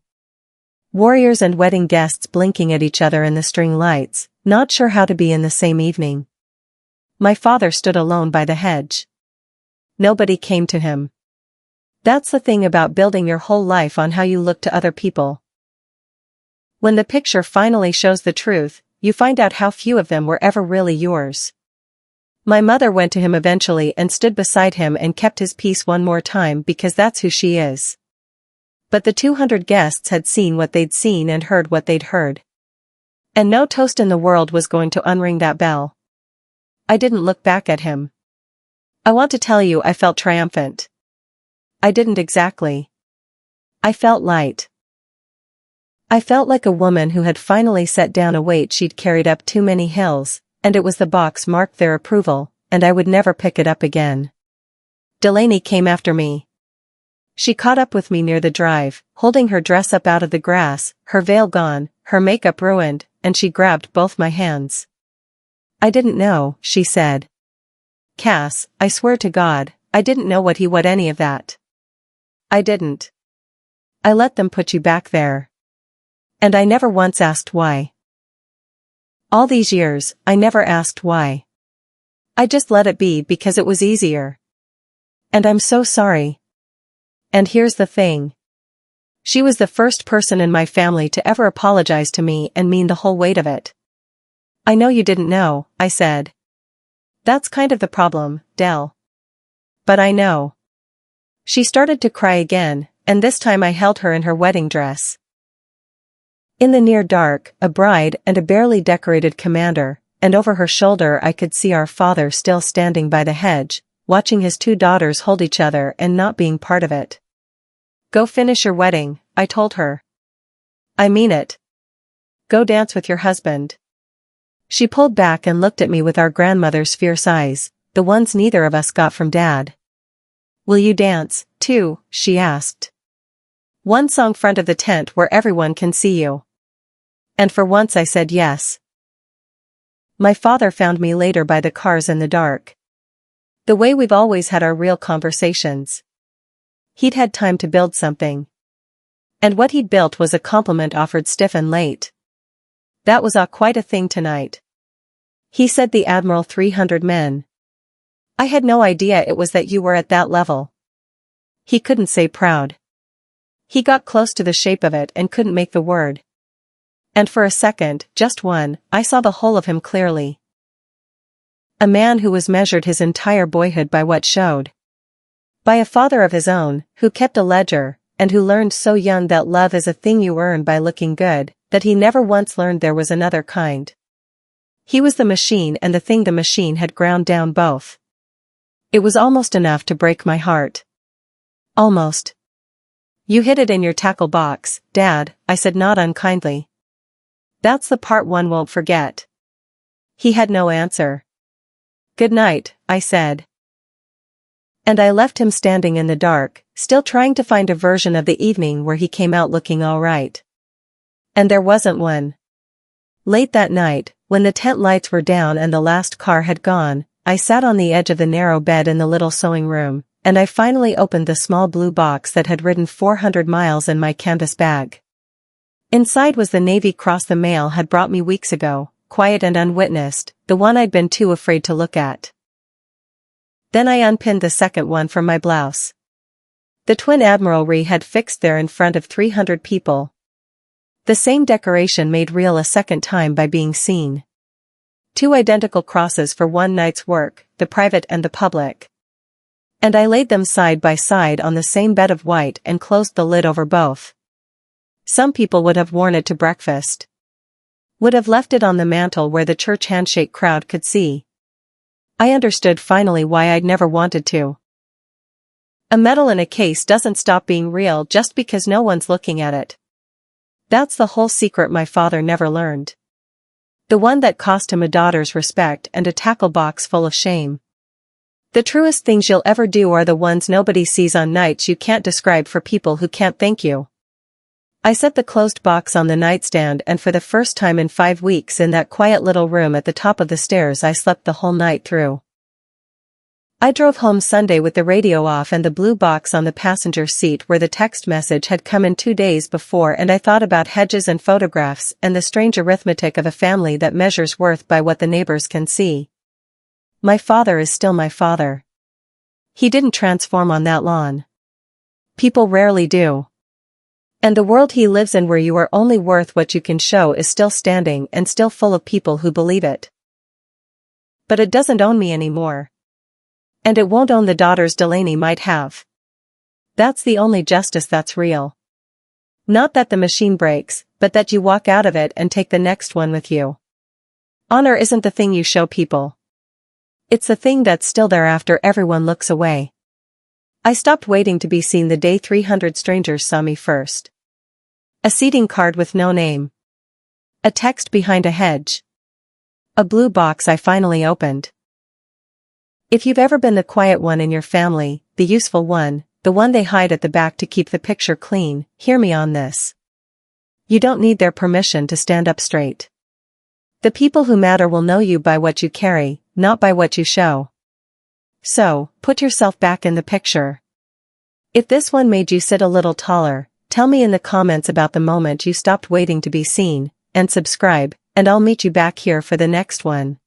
S1: Warriors and wedding guests blinking at each other in the string lights, not sure how to be in the same evening. My father stood alone by the hedge. Nobody came to him. That's the thing about building your whole life on how you look to other people. When the picture finally shows the truth, you find out how few of them were ever really yours. My mother went to him eventually and stood beside him and kept his peace one more time because that's who she is. But the 200 guests had seen what they'd seen and heard what they'd heard. And no toast in the world was going to unring that bell. I didn't look back at him. I want to tell you I felt triumphant. I didn't exactly. I felt light. I felt like a woman who had finally set down a weight she'd carried up too many hills, and it was the box marked their approval, and I would never pick it up again. Delaney came after me. She caught up with me near the drive, holding her dress up out of the grass, her veil gone, her makeup ruined, and she grabbed both my hands. I didn't know, she said. Cass, I swear to God, I didn't know what any of that. I didn't. I let them put you back there. And I never once asked why. All these years, I never asked why. I just let it be because it was easier. And I'm so sorry. And here's the thing. She was the first person in my family to ever apologize to me and mean the whole weight of it. I know you didn't know, I said. That's kind of the problem, Del. But I know. She started to cry again, and this time I held her in her wedding dress. In the near dark, a bride and a barely decorated commander, and over her shoulder I could see our father still standing by the hedge, watching his two daughters hold each other and not being part of it. Go finish your wedding, I told her. I mean it. Go dance with your husband. She pulled back and looked at me with our grandmother's fierce eyes, the ones neither of us got from Dad. Will you dance, too? She asked. One song front of the tent where everyone can see you. And for once I said yes. My father found me later by the cars in the dark. The way we've always had our real conversations. He'd had time to build something. And what he'd built was a compliment offered stiff and late. That was quite a thing tonight. He said the Admiral 300 men. I had no idea it was that you were at that level. He couldn't say proud. He got close to the shape of it and couldn't make the word. And for a second, just one, I saw the whole of him clearly. A man who was measured his entire boyhood by what showed. By a father of his own, who kept a ledger, and who learned so young that love is a thing you earn by looking good, that he never once learned there was another kind. He was the machine and the thing the machine had ground down both. It was almost enough to break my heart. Almost. You hid it in your tackle box, Dad, I said not unkindly. That's the part one won't forget. He had no answer. Good night, I said. And I left him standing in the dark, still trying to find a version of the evening where he came out looking all right. And there wasn't one. Late that night, when the tent lights were down and the last car had gone, I sat on the edge of the narrow bed in the little sewing room, and I finally opened the small blue box that had ridden 400 miles in my canvas bag. Inside was the Navy Cross the mail had brought me weeks ago, quiet and unwitnessed, the one I'd been too afraid to look at. Then I unpinned the second one from my blouse. The twin admiralry had fixed there in front of 300 people. The same decoration made real a second time by being seen. 2 identical crosses for one night's work, the private and the public. And I laid them side by side on the same bed of white and closed the lid over both. Some people would have worn it to breakfast. Would have left it on the mantel where the church handshake crowd could see. I understood finally why I'd never wanted to. A medal in a case doesn't stop being real just because no one's looking at it. That's the whole secret my father never learned. The one that cost him a daughter's respect and a tackle box full of shame. The truest things you'll ever do are the ones nobody sees on nights you can't describe for people who can't thank you. I set the closed box on the nightstand, and for the first time in 5 weeks in that quiet little room at the top of the stairs I slept the whole night through. I drove home Sunday with the radio off and the blue box on the passenger seat where the text message had come in 2 days before, and I thought about hedges and photographs and the strange arithmetic of a family that measures worth by what the neighbors can see. My father is still my father. He didn't transform on that lawn. People rarely do. And the world he lives in where you are only worth what you can show is still standing and still full of people who believe it. But it doesn't own me anymore. And it won't own the daughters Delaney might have. That's the only justice that's real. Not that the machine breaks, but that you walk out of it and take the next one with you. Honor isn't the thing you show people. It's the thing that's still there after everyone looks away. I stopped waiting to be seen the day 300 strangers saw me first. A seating card with no name. A text behind a hedge. A blue box I finally opened. If you've ever been the quiet one in your family, the useful one, the one they hide at the back to keep the picture clean, hear me on this. You don't need their permission to stand up straight. The people who matter will know you by what you carry, not by what you show. So, put yourself back in the picture. If this one made you sit a little taller, tell me in the comments about the moment you stopped waiting to be seen, and subscribe, and I'll meet you back here for the next one.